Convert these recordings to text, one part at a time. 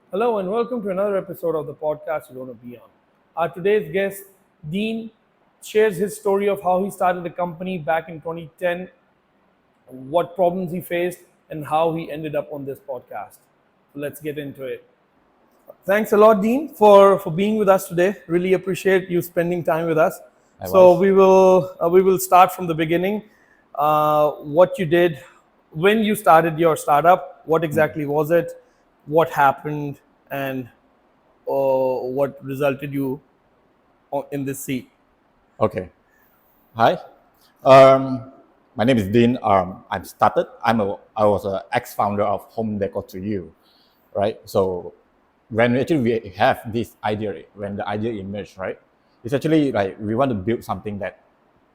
Hello and welcome to another episode of the podcast you don't want to be on. Our today's guest, Dean, shares his story of how he started the company back in 2010, what problems he faced, and how he ended up on this podcast. So let's get into it. Thanks a lot, Dean, for being with us today. Really appreciate you spending time with us. So Likewise. we will start from the beginning. What you did when you started your startup, what exactly was it, what happened, and what resulted you in this seat. Okay. Hi. Um, my name is Dinn. I was an ex-founder of Homedeco2u, right? So when we have this idea, when the idea emerged, right? It's actually like we want to build something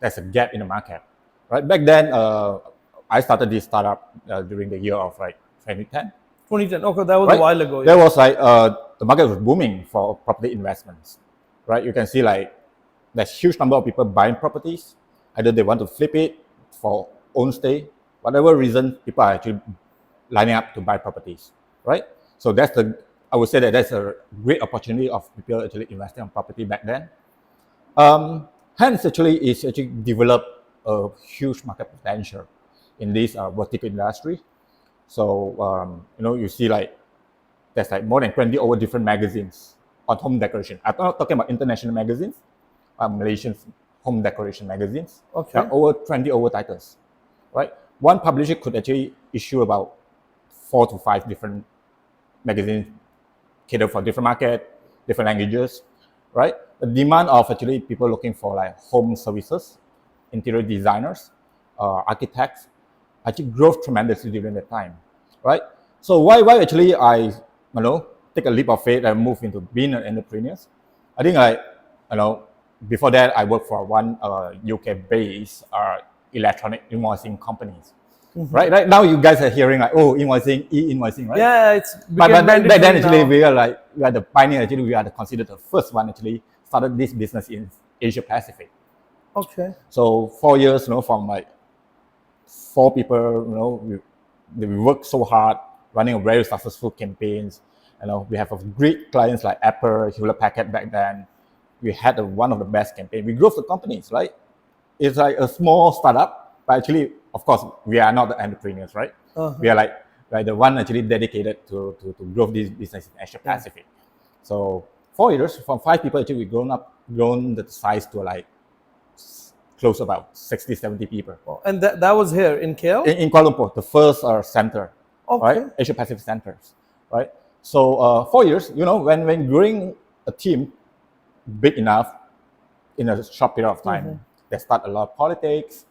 there's a gap in the market, right? Back then, I started this startup during the year of like 2010, 2010. Okay, that was a right? while ago. There Yeah. was like the market was booming for property investments, right? You can see like there's huge number of people buying properties. Either they want to flip it for own stay, whatever reason, people are actually lining up to buy properties, right? So I would say that that's a great opportunity of people actually investing on property back then. Hence, actually, it's actually developed a huge market potential in this vertical industry. So, you see like there's like more than 20 over different magazines on home decoration. I'm not talking about international magazines, Malaysian home decoration magazines. There Okay. are over 20 over titles, right? One publisher could actually issue about 4 to 5 different magazines cater for different market, different languages, right? The demand of actually people looking for like home services, interior designers, architects, actually grew tremendously during that time, right? So why actually take a leap of faith and move into being an entrepreneur? I think you know before that I worked for one UK-based electronic invoicing companies. Right now you guys are hearing like, oh, invoicing, e-invoicing, right? Yeah, it's But became back then mandatory actually now. we are the pioneer. Actually, we are considered the first one actually started this business in Asia Pacific. Okay. So 4 years, from like 4 people, we worked so hard running a very successful campaigns. We have a great clients like Apple, Hewlett Packard back then. We had one of the best campaign. We grew the companies, right? It's like a small startup, but actually, of course, we are not the entrepreneurs, right? We are like the one actually dedicated to grow this business in Asia Yeah. Pacific. So 4 years, from 5 people, actually, we grown the size to like close about 60, 70 people. And that was here in KL. In Kuala Lumpur, the first center, right? Okay. Asia Pacific centers, right? So 4 years, when growing a team big enough in a short period of time, they start a lot of politics.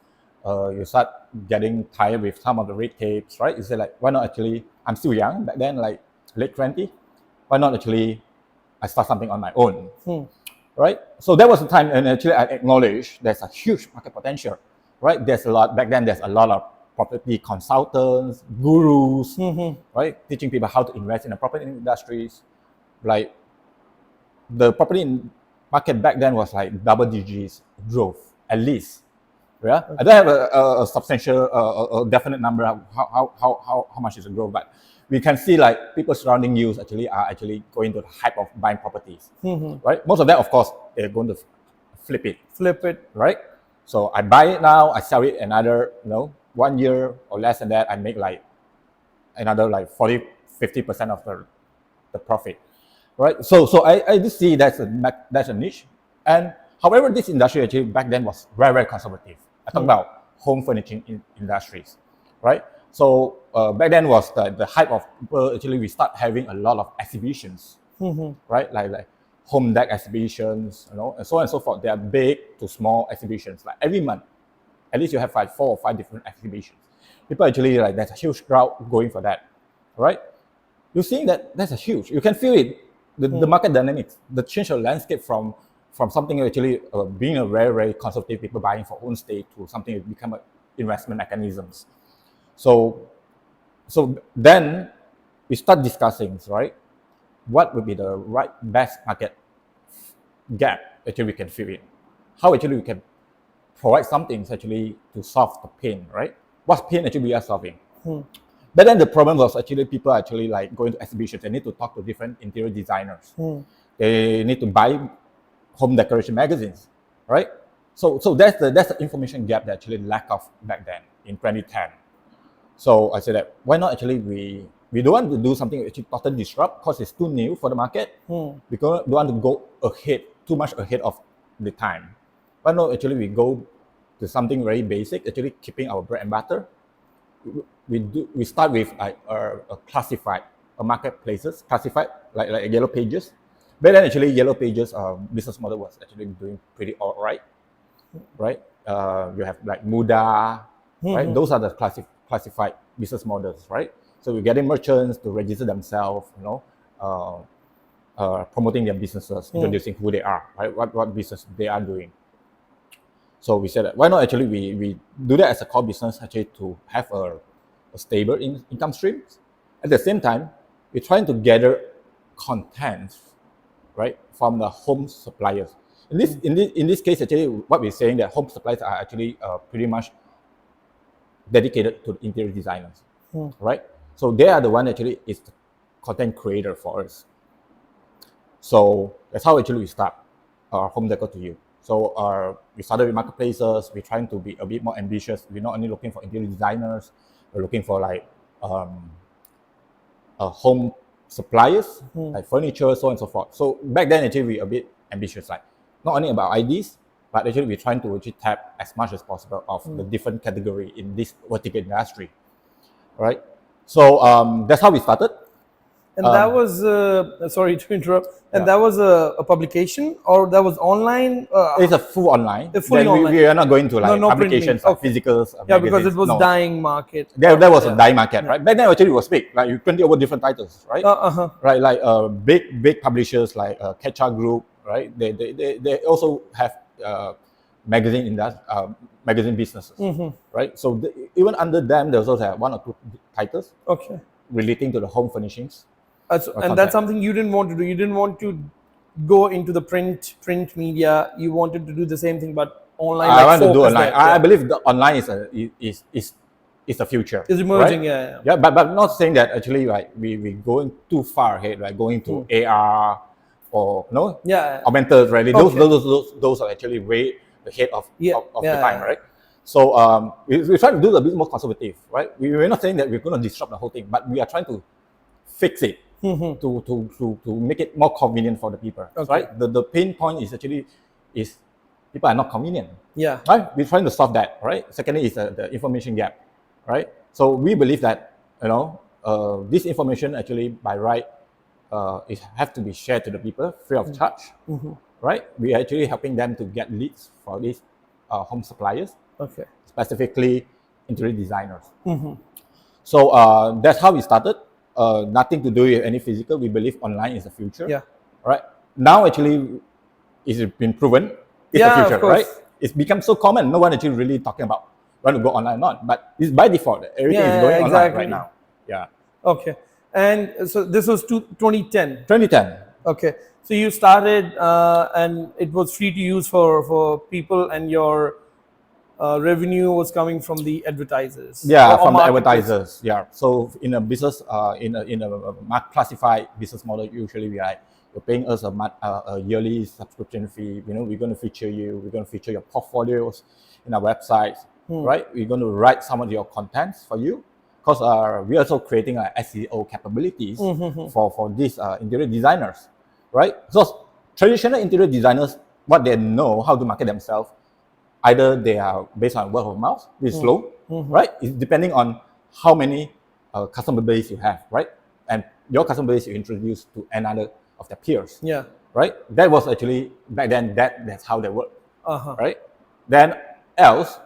You start getting tired with some of the red tapes, right? You say like, why not actually? I'm still young back then, like late 20. Why not actually? I start something on my own, right? So that was the time, and actually I acknowledge there's a huge market potential, right? There's a lot back then. There's a lot of property consultants, gurus, right, teaching people how to invest in the property industries. Like the property market back then was like double digits growth at least. Yeah, I don't have a substantial, definite number of how much is the growth, but we can see like people surrounding you actually are actually going to the hype of buying properties, right? Most of that, of course, they're going to flip it, Flip it. right? So I buy it now, I sell it another, 1 year or less than that, I make like another like 40, 50% of the profit, right? So I just see that's a niche, and however, this industry actually back then was very very conservative. I talk about home furnishing industries, right? So back then was the hype of people actually we start having a lot of exhibitions, right? Like home deck exhibitions, and so on and so forth. They are big to small exhibitions. Like every month, at least you have like 4 or 5 different exhibitions. People actually like there's a huge crowd going for that, right? You're seeing that that's a huge. You can feel it, the market dynamics, the change of landscape from something actually being a very very conservative people buying for own stay to something that become a investment mechanisms. So then we start discussing, right? What would be the right best market gap actually we can fill in? How actually we can provide something actually to solve the pain, right? What pain actually we are solving? But then the problem was actually people actually like going to exhibitions. They need to talk to different interior designers. They need to buy home decoration magazines, right? So that's the information gap that actually lack of back then in 2010. So I said that why not actually we don't want to do something which totally disrupt because it's too new for the market. Because we don't want to go ahead too much ahead of the time. Why not actually we go to something very basic, actually keeping our bread and butter. We start with like a classified, a marketplaces classified like Yellow Pages. But then actually Yellow Pages business model was actually doing pretty all right, right? You have like Muda, right? Those are the classified business models, right? So we're getting merchants to register themselves, promoting their businesses, introducing who they are, right? What business they are doing. So we said that why not actually we do that as a core business actually to have a stable income stream. At the same time, we're trying to gather content, right, from the home suppliers. In this case, actually, what we're saying that home suppliers are actually pretty much dedicated to interior designers, right? So they are the one actually is the content creator for us. So that's how actually we start Homedeco2u. So we started with marketplaces. We're trying to be a bit more ambitious. We're not only looking for interior designers. We're looking for like home suppliers, like furniture, so on and so forth. So back then, actually, we're a bit ambitious, like not only about IDs, but actually we're trying to actually tap as much as possible of the different category in this vertical industry, right? So that's how we started. And that was sorry to interrupt. And that was a publication, or that was online? It's a full online. Fully online. We are not going to like no publications, print like physicals. Yeah, because magazines. it was No. dying market. There was a dying market, right? Back then, actually, it was big. Like you 20 over different titles, right? Right, like big publishers like Ketcha Group, right? They also have magazine businesses, right? So even under them, they also have one or two titles, relating to the home furnishings. And that's something you didn't want to do. You didn't want to go into the print media. You wanted to do the same thing, but online. I want to do online. I believe the online is the future. It's emerging, right? Yeah. But not saying that actually like we going too far ahead, like going to AR or augmented reality. Those are actually way ahead of the time, right? So we're trying to do a bit more conservative, right? We're not saying that we're going to disrupt the whole thing, but we are trying to fix it to make it more convenient for the people, right? The pain point is actually people are not convenient. Right? We're trying to solve that, right? Secondly is the information gap, right? So we believe that this information actually by right it have to be shared to the people free of charge, right? We are actually helping them to get leads for these home suppliers, specifically interior designers. So that's how we started. Nothing to do with any physical. We believe online is the future. Right. Now actually, it's been proven it's the future. Right. It's become so common. No one actually really talking about want to go online or not. But it's by default. Everything is going online right now. Yeah. Okay. And so this was 2010. 2010. Okay. So you started, and it was free to use for people, and your revenue was coming from the advertisers. Yeah, from the advertisers. Yeah. So in a business, in a classified business model, usually you're paying us a yearly subscription fee. We're going to feature you. We're going to feature your portfolios in our websites, right? We're going to write some of your contents for you, because we're also creating SEO capabilities for these interior designers, right? So traditional interior designers, what they know how to market themselves, either they are based on word of mouth, which is slow, right? It's depending on how many customer base you have, right? And your customer base you introduce to another of their peers, right? That was actually back then. That's how they work, right? Then else,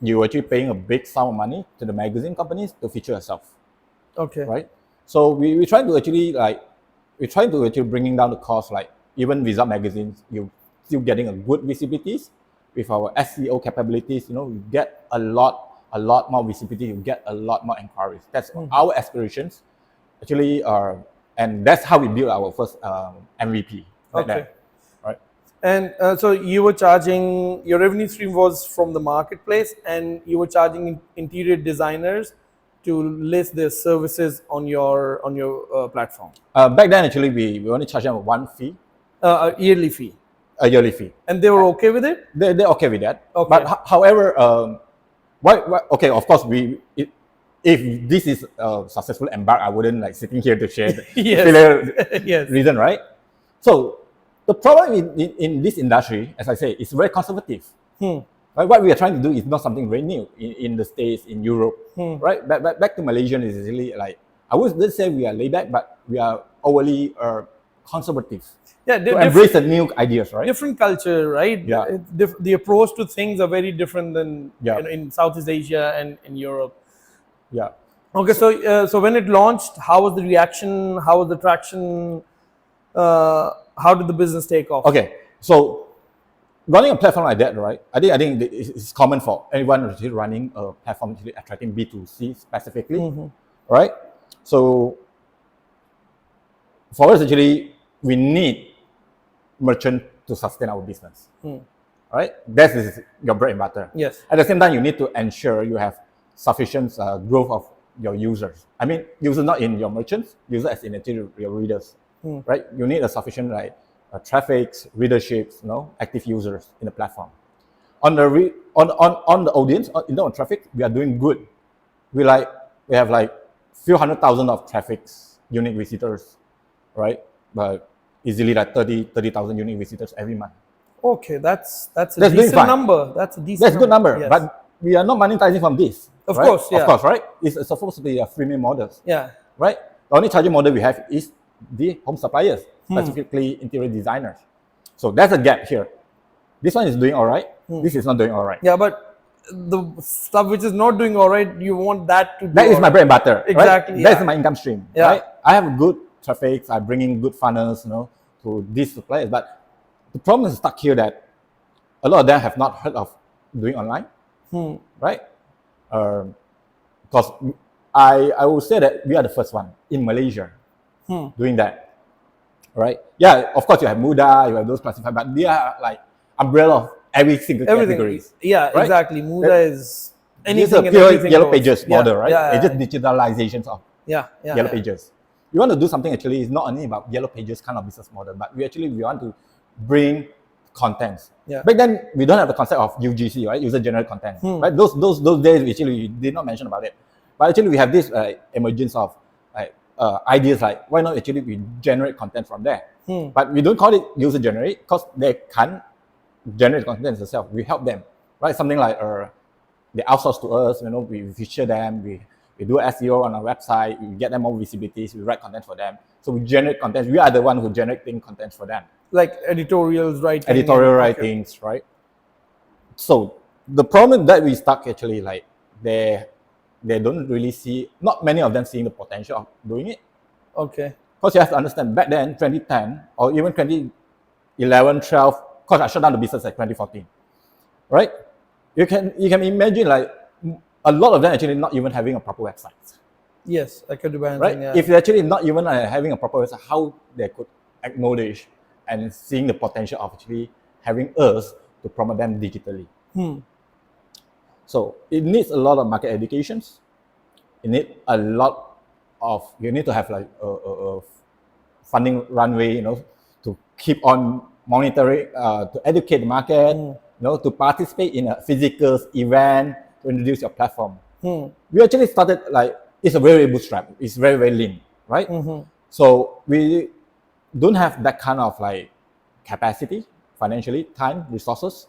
you actually paying a big sum of money to the magazine companies to feature yourself, right? So we try to actually bringing down the cost. Like even without magazines, you still getting a good visibilities. With our SEO capabilities, we get a lot more visibility. You get a lot more inquiries. That's our aspirations, actually, and that's how we build our first MVP. Right. And so you were charging, your revenue stream was from the marketplace, and you were charging interior designers to list their services on your platform? Back then, actually, we only charge them one fee, A yearly fee, a yearly fee. and they were okay with it. They're okay with that. Okay. But however, okay, of course, if this is a successful embark, I wouldn't like sitting here to share the Yes. failure Yes. reason, right? So the problem in this industry, as I say, is very conservative. Right? What we are trying to do is not something very new in the States, in Europe, right? But back to Malaysia is really like, I wouldn't say we are laid back, but we are overly conservative. Yeah, To embrace the new ideas, right? different culture, right? Yeah. The approach to things are very different than Yeah. in Southeast Asia and in Europe. Yeah. Okay, so when it launched, how was the reaction? How was the traction? How did the business take off? Okay, so running a platform like that, right? I think it's common for anyone who's running a platform attracting B2C specifically, right? So for us, actually, we need merchant to sustain our business, right? That is your bread and butter. Yes. At the same time, you need to ensure you have sufficient growth of your users. I mean, users not in your merchants, users as in actually your readers, right? You need a sufficient traffic, readerships, active users in the platform. On the on the audience, in terms of traffic, we are doing good. We have like few 100,000 of traffics, unique visitors, right? But easily like 30,000 unique visitors every month. Okay, that's a That's doing decent fine. number. That's a decent. That's a good number, Yes. but we are not monetizing from this. Of right? course, yeah. Of course, right? It's supposed to be a freemium model, Yeah. right? The only charging model we have is the home suppliers, specifically interior designers. So that's a gap here. This one is doing all right. This is not doing all right. Yeah, but the stuff which is not doing all right, you want that to. That is my bread and butter. Exactly, Right? yeah. That's my income stream. Yeah. Right? I have good traffic. I bring in good funnels, to these suppliers. But the problem is stuck here that a lot of them have not heard of doing online, right? Because I will say that we are the first one in Malaysia doing that, right? Yeah, of course you have Muda, you have those classified, but they are like umbrella of every single category. Yeah, right? exactly. Muda is It's anything a and pure everything yellow goes. pages Yeah, model, right? Yeah, It's just digitalizations of yeah, yellow pages. We want to do something actually, it's not only about yellow pages kind of business model, but we want to bring contents. Yeah. Back then, we don't have the concept of UGC, right? User generated content, right? Those days, actually, we did not mention about it. But actually, we have this emergence of ideas like, why not actually we generate content from there? But we don't call it user generate because they can't generate content themselves. We help them, right? Something like they outsource to us, we feature them, we do SEO on our website, we get them more visibilities, we write content for them. So we generate content. We are the one who generating content for them. Like editorials, writing. Editorial writings, right? So the problem that we stuck actually, like they don't really see, not many of them seeing the potential of doing it. Okay. Because you have to understand, back then, 2010 or even 2011, 12, because I shut down the business at 2014, right? You can imagine like a lot of them actually not even having a proper website. Yes, I could imagine. Right? Yeah. If they're actually not even having a proper website, how they could acknowledge and seeing the potential of actually having us to promote them digitally. So it needs a lot of market educations. It needs a lot of, you need to have like a funding runway, to keep on monitoring, to educate the market, to participate in a physical event, to introduce your platform. We actually started like, it's a very bootstrap. It's very, very lean, right? So we don't have that kind of like capacity, financially, time, resources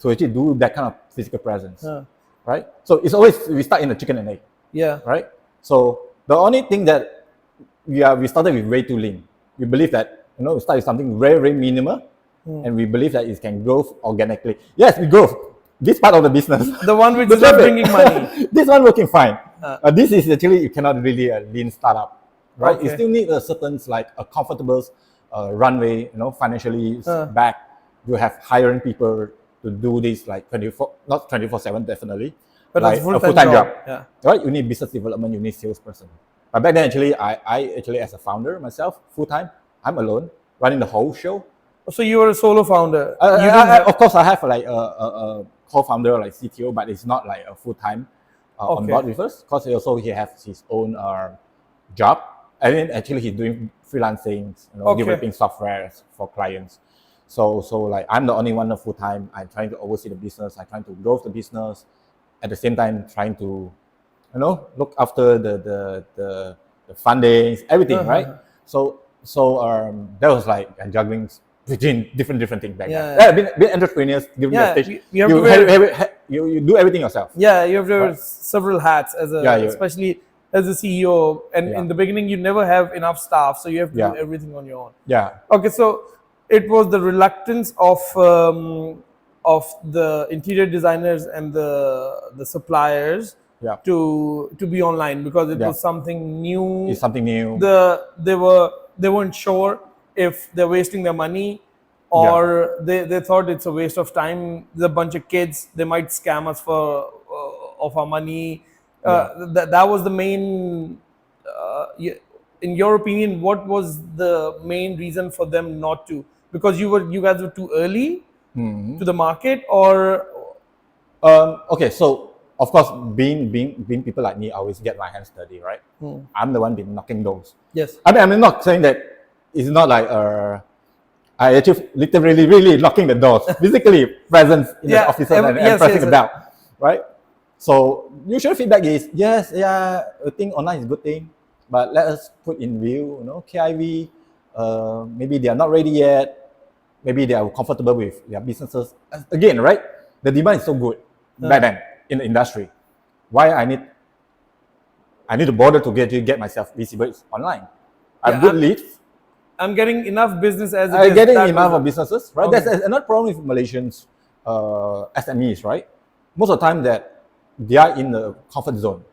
to actually do that kind of physical presence, right? So it's always, we start in the chicken and egg, right? So the only thing that we started with way too lean. We believe that, we start with something very, very minimal, and we believe that it can grow organically. Yes, we grow. This part of the business. The one which is not bringing money. This one working fine. This is actually, you cannot really a lean startup, right? Okay. You still need a certain, like a comfortable runway, financially back. You have hiring people to do this like not 24/7 definitely, But like it's a full-time job. Yeah. Right? You need business development, you need salesperson. But back then, actually, I actually as a founder myself, full-time, I'm alone, running the whole show. So you were a solo founder. You didn't have- Of course, I have like a co-founder, like CTO, but it's not like a full-time on board with us, because he has his own job. I mean, actually, he's doing freelancing, developing software for clients. So like I'm the only one full time. I'm trying to oversee the business. I'm trying to grow the business, at the same time trying to, look after the fundings, everything, right? So that was like juggling between different things back then. Yeah, being entrepreneurs during the stage, you do everything yourself. Yeah, you have to wear several hats especially as a CEO, and in the beginning you never have enough staff, so you have to do everything on your own. Yeah. Okay, so it was the reluctance of the interior designers and the suppliers to be online, because it was something new. It's something new. They weren't sure if they're wasting their money, or they thought it's a waste of time. There's a bunch of kids, they might scam us for of our money. That was the main. In your opinion, what was the main reason for them not to? Because you guys were too early to the market, or okay, so of course, being people like me, I always get my hands dirty, right? I'm the one been knocking doors. Yes. I mean, I'm not saying that it's not like I actually literally really knocking the doors, physically present in the offices and pressing the bell, right? So usual feedback is yes, I think online is a good thing, but let us put in view, KIV, maybe they are not ready yet. Maybe they are comfortable with their businesses. Again, right? The demand is so good back then in the industry. Why I need to bother to get myself visible online? I have good leads. I'm getting enough business as it I'm is. getting enough of businesses, right? That's another problem with Malaysians SMEs, right? Most of the time that they are in the comfort zone.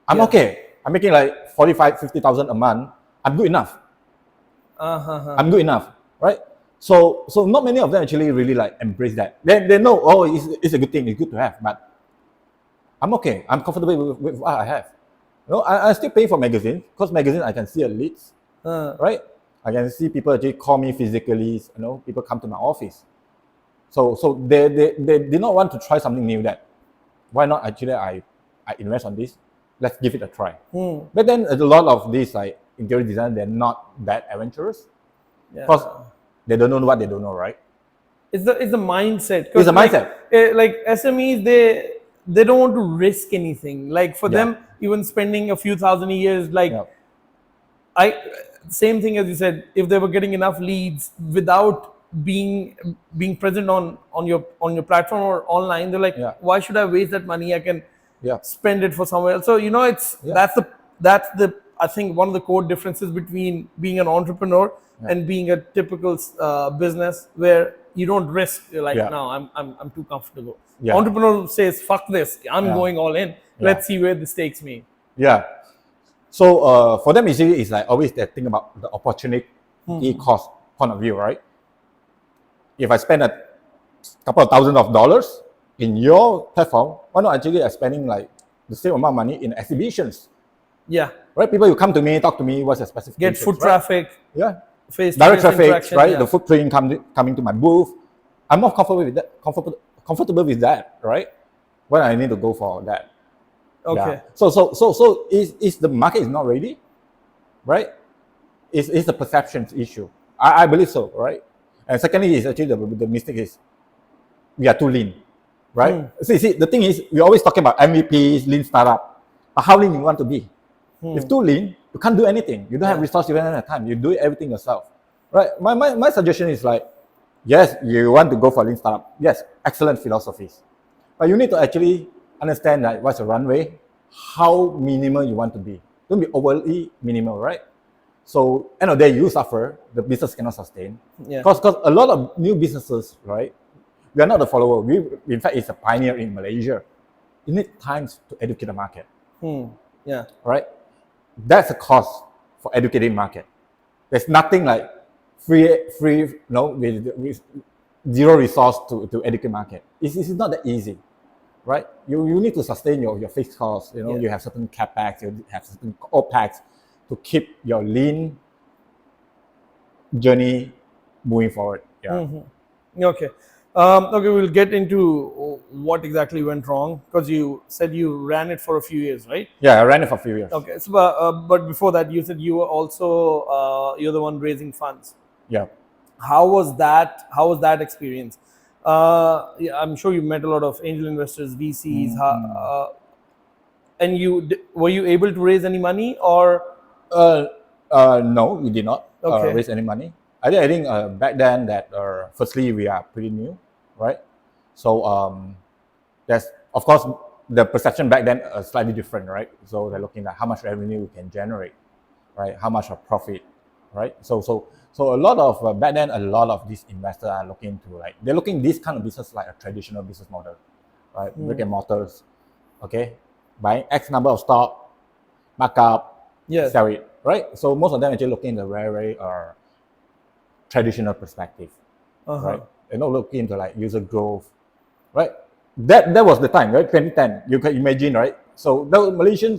I'm okay. I'm making like 45, 50,000 a month. I'm good enough. I'm good enough, right? So not many of them actually really like embrace that. They know, it's a good thing, it's good to have, but I'm okay. I'm comfortable with what I have. I still pay for magazines, because magazine I can see a leads, right? I can see people actually call me physically. People come to my office. So they did not want to try something new. That why not actually I invest on this? Let's give it a try. But then a lot of these like interior design, they're not that adventurous, because they don't know what they don't know, right? It's the mindset. It's a mindset. Like SMEs, they don't want to risk anything. Like for them, even spending a few thousand a year is like, same thing as you said. If they were getting enough leads without being present on your platform or online, they're like, why should I waste that money? I can spend it for somewhere else. So that's the I think one of the core differences between being an entrepreneur and being a typical business, where you don't risk. You're like, no, I'm too comfortable. Entrepreneur says, fuck this, I'm going all in. Let's see where this takes me. So for them, it's like always that thing about the opportunity cost point of view, right? If I spend a couple of thousands of dollars in your platform, why not actually I'm spending like the same amount of money in exhibitions? Right? People who come to me, talk to me, what's the specifications? Get foot traffic. Direct traffic, right? The footprint coming to my booth. I'm more comfortable with that. Comfortable with that, right? When I need to go for that. Okay. So is the market is not ready, right? It's the perception issue. I believe so, right? And secondly, is actually the mistake is we are too lean, right? See, the thing is, we're always talking about MVPs, lean startup. But how lean you want to be? If too lean, you can't do anything. You don't have resources, you don't have time. You do everything yourself, right? My suggestion is like, yes, you want to go for lean startup. Yes, excellent philosophies, but you need to actually understand like what's the runway, how minimal you want to be. Don't be overly minimal, right? So end of the day, you suffer. The business cannot sustain. Because a lot of new businesses, right? We are not the follower. We, in fact, is a pioneer in Malaysia. You need time to educate the market. Right? That's the cost for educating market. There's nothing like free, with zero resource to educate market. It's not that easy, right? You need to sustain your fixed costs. You have certain capex, you have certain opex to keep your lean journey moving forward. Okay. Okay, we'll get into what exactly went wrong because you said you ran it for a few years, right? Yeah, I ran it for a few years. Okay, so but before that, you said you were also you're the one raising funds. Yeah. How was that? How was that experience? Yeah, I'm sure you met a lot of angel investors, VCs. And were you able to raise any money or Uh, no, we did not okay? raise any money. I think back then that firstly we are pretty new, right? So there's of course the perception back then slightly different, right? So they're looking at how much revenue we can generate, right? How much of profit, right? So a lot of back then a lot of these investors are looking to like they're looking this kind of business like a traditional business model, right? Brick and mortars, okay, buying X number of stock, markup, Yes. sell it, right? So most of them actually looking in the very, very traditional perspective, right? They're not looking into like user growth, right? That was the time, right? 2010. You can imagine, right? So the Malaysian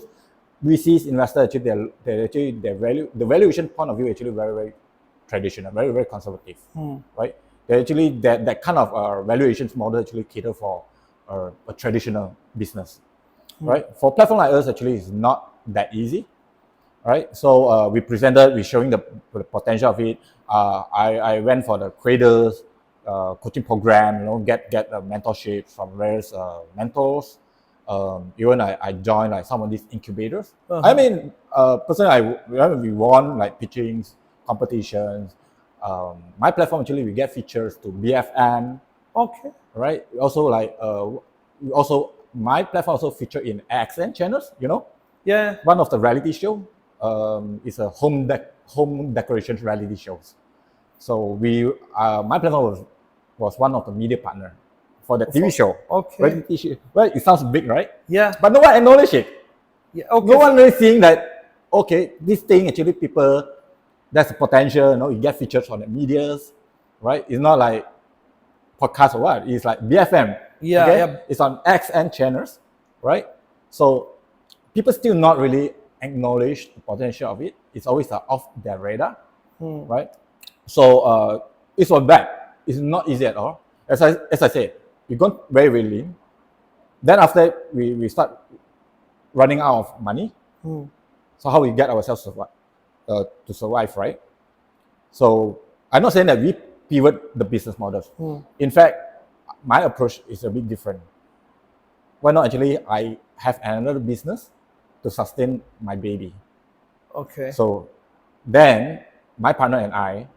VCs investor actually they actually the valuation point of view actually very, very traditional, very, very conservative, right? They actually that kind of valuations model actually cater for a traditional business, right? For platform like us, actually, it's not that easy, right? So we presented, we showing the potential of it. I went for the Cradles coaching program, get mentorship from various mentors. Even I joined like some of these incubators. I mean, personally, we won like pitchings, competitions. My platform actually we get features to BFM, Okay. right? Also like also my platform also feature in accent channels. Yeah. One of the reality show is a home decoration reality shows. So my platform was one of the media partner for the TV show. Okay. Reality show. Well, it sounds big, right? Yeah. But no one acknowledge it. Yeah. Okay. No one really seeing that. Okay, this thing actually people that's the potential. You get features on the medias, right? It's not like podcast or what. It's like BFM. Yeah. Okay, Yeah. it's on XN channels, right? So people still not really acknowledge the potential of it. It's always off their radar, right? So it's not bad. It's not easy at all. As I said, we got very, very lean. Then after we start running out of money. So how we get ourselves to survive, right? So I'm not saying that we pivot the business models. In fact, my approach is a bit different. Why not actually I have another business to sustain my baby? Okay. So then my partner and I,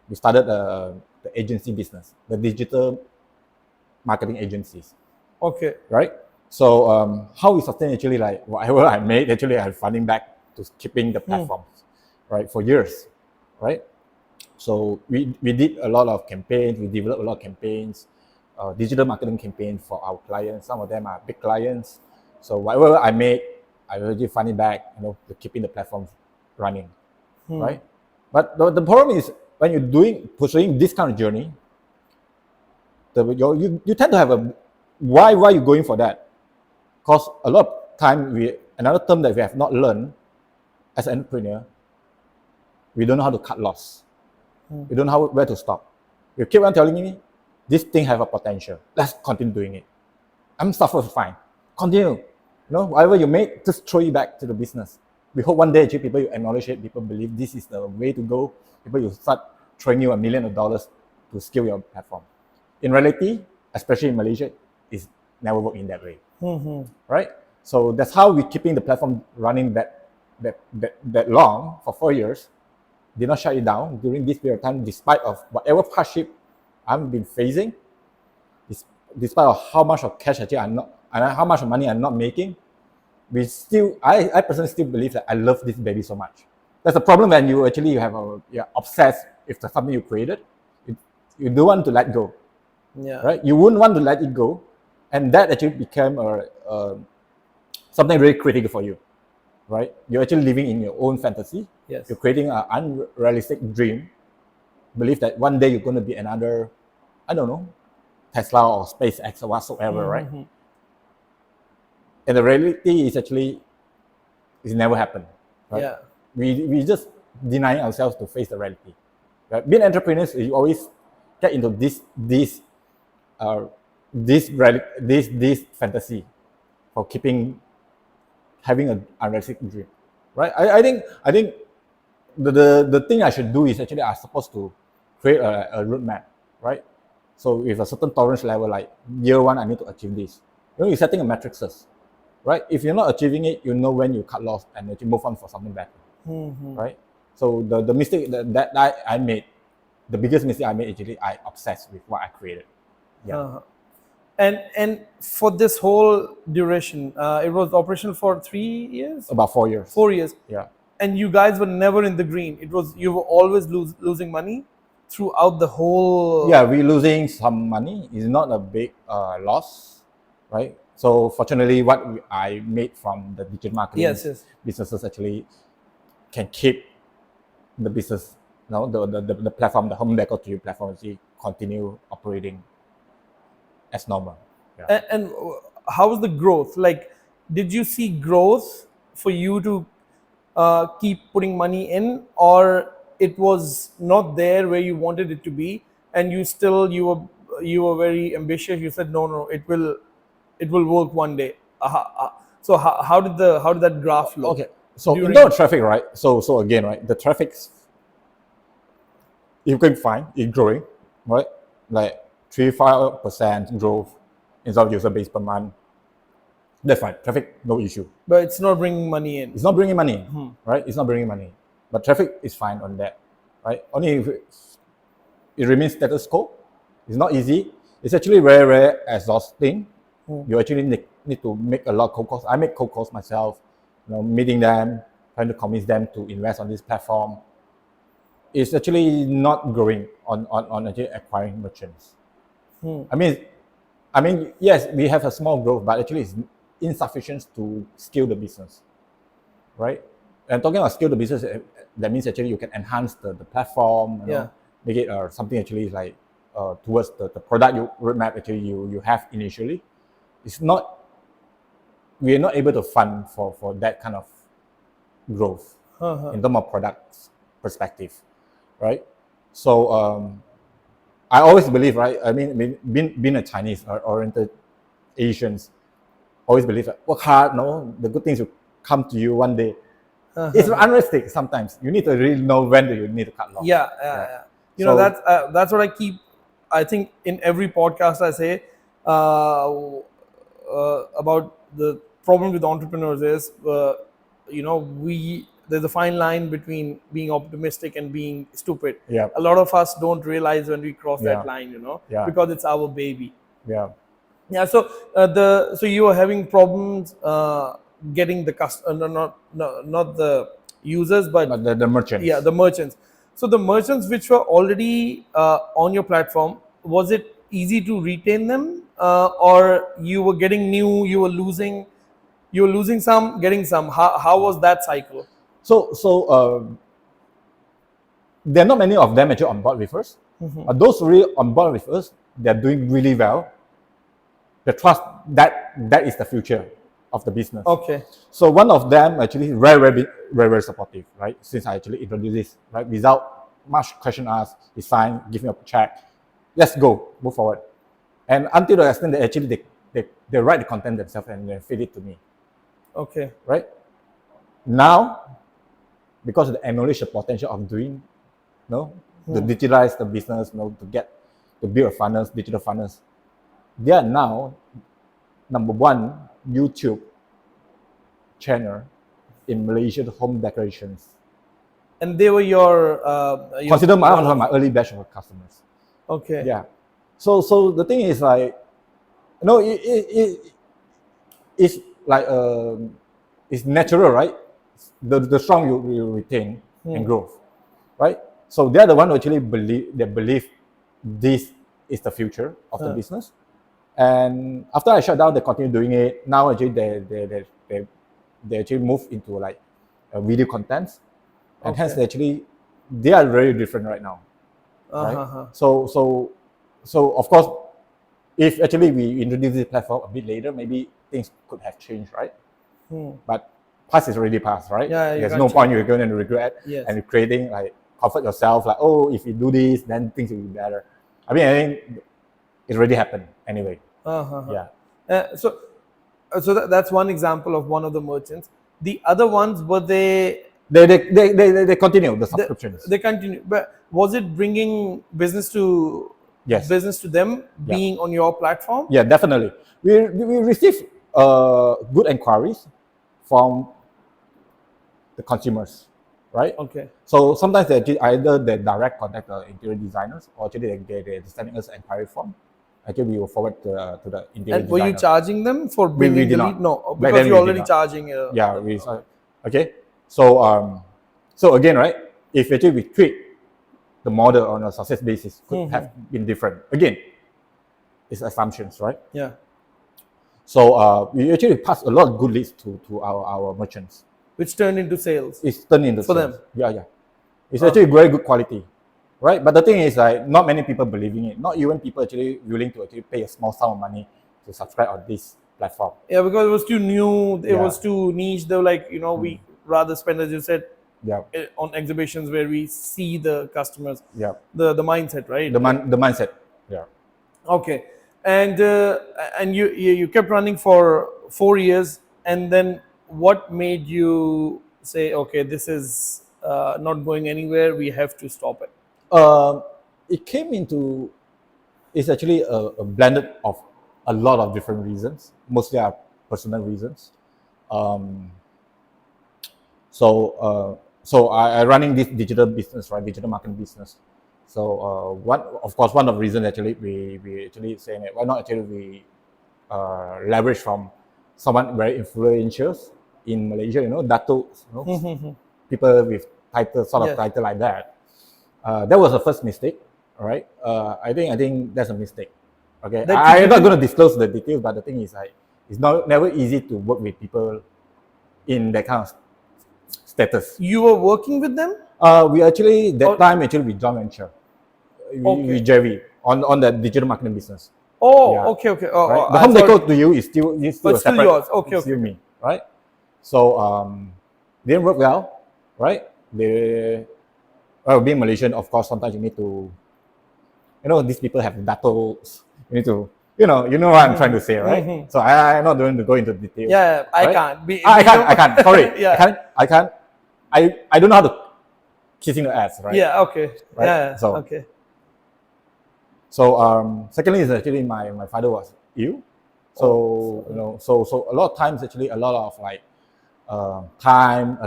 we started the agency business, the digital marketing agencies, Okay. right? So how we sustain actually like whatever I made, actually I'm funding back to keeping the platforms, right, for years, right? So we did a lot of campaigns, we developed a lot of campaigns, digital marketing campaigns for our clients. Some of them are big clients. So whatever I made, I already fund it back, to keeping the platform running, right? But the problem is when you're pursuing this kind of journey, you tend to have a why you going for that? Because a lot of time another term that we have not learned as an entrepreneur, we don't know how to cut loss. We don't know where to stop. You keep on telling me this thing have a potential. Let's continue doing it. I'm suffer fine. Continue. Whatever you make, just throw it back to the business. We hope one day actually people you acknowledge it, people believe this is the way to go. People you start throwing you $1 million to scale your platform. In reality, especially in Malaysia, it's never worked in that way. Right? So that's how we're keeping the platform running that long for 4 years. Did not shut it down during this period of time, despite of whatever hardship I've been facing, despite of how much of cash actually I'm not, and how much money I'm not making. I personally still believe that I love this baby so much. That's the problem when you're obsessed with something you created. You don't want to let go, right? You wouldn't want to let it go, and that actually became something really critical for you, right? You're actually living in your own fantasy. Yes. You're creating an unrealistic dream. Believe that one day you're going to be another, I don't know, Tesla or SpaceX or whatsoever, right? And the reality is actually, it's never happened, right? Yeah. We just denying ourselves to face the reality. Right? Being entrepreneurs, you always get into this this fantasy for having an unrealistic dream, right? I think the thing I should do is actually I'm supposed to create a roadmap, right? So with a certain tolerance level, like year one, I need to achieve this. You're setting a matrices, right? If you're not achieving it, you know when you cut loss and actually move on for something better, right? So the mistake that I made, the biggest mistake I made actually, I obsessed with what I created. Yeah, And for this whole duration, it was operational for 3 years, about 4 years. 4 years, Yeah. and you guys were never in the green. It was you were always losing money throughout the whole. Yeah, we're losing some money. It's not a big loss, right? So fortunately, what I made from the digital marketing Yes. businesses actually can keep the business, the platform, the Homedeco2u platform, actually continue operating as normal. Yeah. And how was the growth? Like, did you see growth for you to keep putting money in, or it was not there where you wanted it to be, and you were very ambitious? You said no, it will work one day. So how did that graph look? Okay. So in during- terms of traffic, right? So again, right, the traffic you can find it growing, right? Like 3-5% growth in terms of user base per month. That's fine. Traffic, no issue. But it's not bringing money in. It's not bringing money, right? It's not bringing money, but traffic is fine on that, right? Only if it remains status quo. It's not easy. It's actually very, very exhausting. You actually need to make a lot of cold calls. I make cold calls myself, meeting them, trying to convince them to invest on this platform. It's actually not growing on actually acquiring merchants. I mean, yes, we have a small growth, but actually it's insufficient to scale the business, right? And talking about scale the business, that means actually you can enhance the platform, make it something actually like towards the product roadmap actually you have initially. It's not, we are not able to fund for that kind of growth in terms of product perspective, right? So I always believe, right? I mean, being a Chinese or oriented Asians, always believe that work hard, the good things will come to you one day. It's unrealistic sometimes. You need to really know when do you need to cut loss. Yeah. That's what I think in every podcast I say about the problem with entrepreneurs is, there's a fine line between being optimistic and being stupid. Yeah. A lot of us don't realize when we cross Yeah. that line, Yeah. because it's our baby. Yeah. Yeah. So so you are having problems getting the not the users, but the merchants. yeah, the merchants. So the merchants which were already on your platform, was it easy to retain them, or you were getting new, you were losing some, getting some? How was that cycle? So there are not many of them actually on board with us. But those really on board with us, they're doing really well. The trust that is the future of the business. Okay. So one of them actually very supportive, right? Since I actually introduced this, right, without much question asked, he signed, give me a check, let's go, move forward. And until the extent that actually they write the content themselves and they feed it to me. Okay. Right? Now, because they acknowledge the potential of doing, to digitalize the business, to build digital funnels, they are now number one YouTube channel in Malaysia, home decorations. And they were your Consider one of my early batch of customers. Okay. Yeah. So the thing is like, it's like it's natural, right? The strong you retain and growth, right? So they're the one who actually believe this is the future of the business. And after I shut down, they continue doing it. Now actually they actually move into like video contents, and hence they are very different right now, right? So of course, if actually we introduce this platform a bit later, maybe things could have changed, right? But past is already past, right? Yeah, there's no point you're going to regret and you're creating like comfort yourself, like, oh, if you do this, then things will be better. I think it already happened anyway. Uh-huh. Yeah. That's one example of one of the merchants. The other ones, were They continue the they, subscriptions. they continue, but was it bringing Yes. business to them Yeah. being on your platform? Yeah, definitely. We receive good inquiries from the consumers, right? Okay. So sometimes either they direct contact the interior designers, or actually they're sending us an inquiry form. Actually, we will forward to the interior And were you designer. charging them for We bringing did the not. lead? No, Back because then you're we did already not. charging. Yeah, okay. So again, right? If actually we tweak the model on a success basis, could have been different. Again, it's assumptions, right? Yeah. So we actually pass a lot of good leads to our merchants. Which turned into sales. It's turned into For sales. them. Yeah. It's actually very good quality, right? But the thing is, like, not many people believing it. Not even people actually willing to actually pay a small sum of money to subscribe on this platform. Yeah, because it was too new, it Yeah. was too niche. They were like, we rather spend, as you said, Yeah. on exhibitions where we see the customers, Yeah. the mindset, right? The mindset. Yeah. Okay, and you kept running for 4 years, and then what made you say, okay, this is not going anywhere, we have to stop it? Um, it came into, it's actually a blended of a lot of different reasons. Mostly are personal reasons. Um, so I running this digital business, right? Digital marketing business. So one of the reasons actually we actually saying that why not actually we leverage from someone very influential in Malaysia, Dato, people with title, sort of Yes. title like that. That was the first mistake, all right? I think that's a mistake. Okay, That I'm you not didn't- going to disclose the details, but the thing is, like, it's never easy to work with people in that kind of status. You were working with them? We actually that Oh. time actually we joint venture, we Okay. JV on the digital marketing business. Oh, Yeah. okay. Oh, Right? oh, The I home thought- decor to you is still But a still separate. yours. Okay, Still okay. me, right? So didn't work well, right? Being Malaysian, of course, sometimes you need to, these people have datos. You need to, you know what I'm trying to say, right? So I'm not going to go into details. Yeah, I right? can't. I can't. Sorry, Yeah. I can't. I don't know how to kissing the ass, right? Yeah, okay. Right? Yeah, So- okay. So secondly is actually my father was ill. So so a lot of times actually a lot of like time,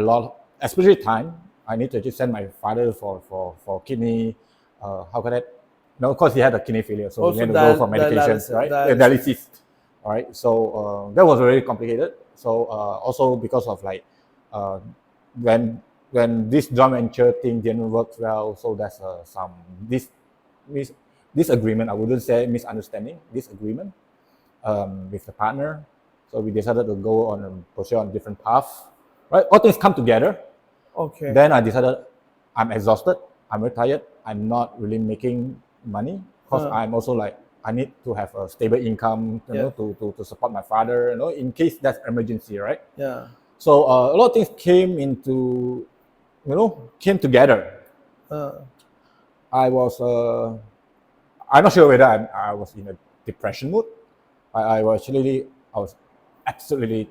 especially time. I need to just send my father for kidney. How can that? No, of course he had a kidney failure, so Also we had to go for dialysis, medications, right? dialysis. Dialysis. All right. So that was very complicated. So also because of like when this joint venture thing didn't work well, so there's some disagreement. I wouldn't say misunderstanding. Disagreement with the partner. So we decided to go on and pursue on a different path. Right, all things come together. Okay. Then I decided I'm exhausted. I'm very tired. I'm not really making money because I'm also like I need to have a stable income, to support my father, in case that's emergency, right? Yeah. So a lot of things came together. I was I'm not sure whether I was in a depression mood. I was absolutely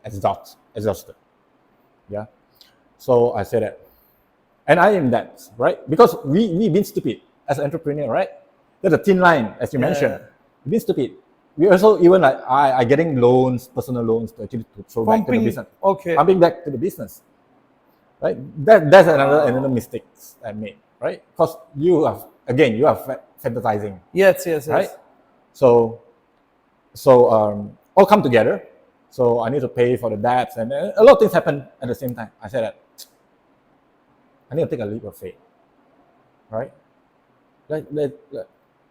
exhausted. Yeah. So I said that, and I am that, right? Because we've been stupid as an entrepreneur, right? There's a thin line, as you mentioned. We've been stupid. We also even like I getting loans, personal loans to actually to throw back to the business. Okay. Pumping back to the business. Right? That's another mistake I made, right? Because you are fantasizing. Yes. Right? So all come together. So I need to pay for the debts, and a lot of things happen at the same time. I said that I need to take a leap of faith, right?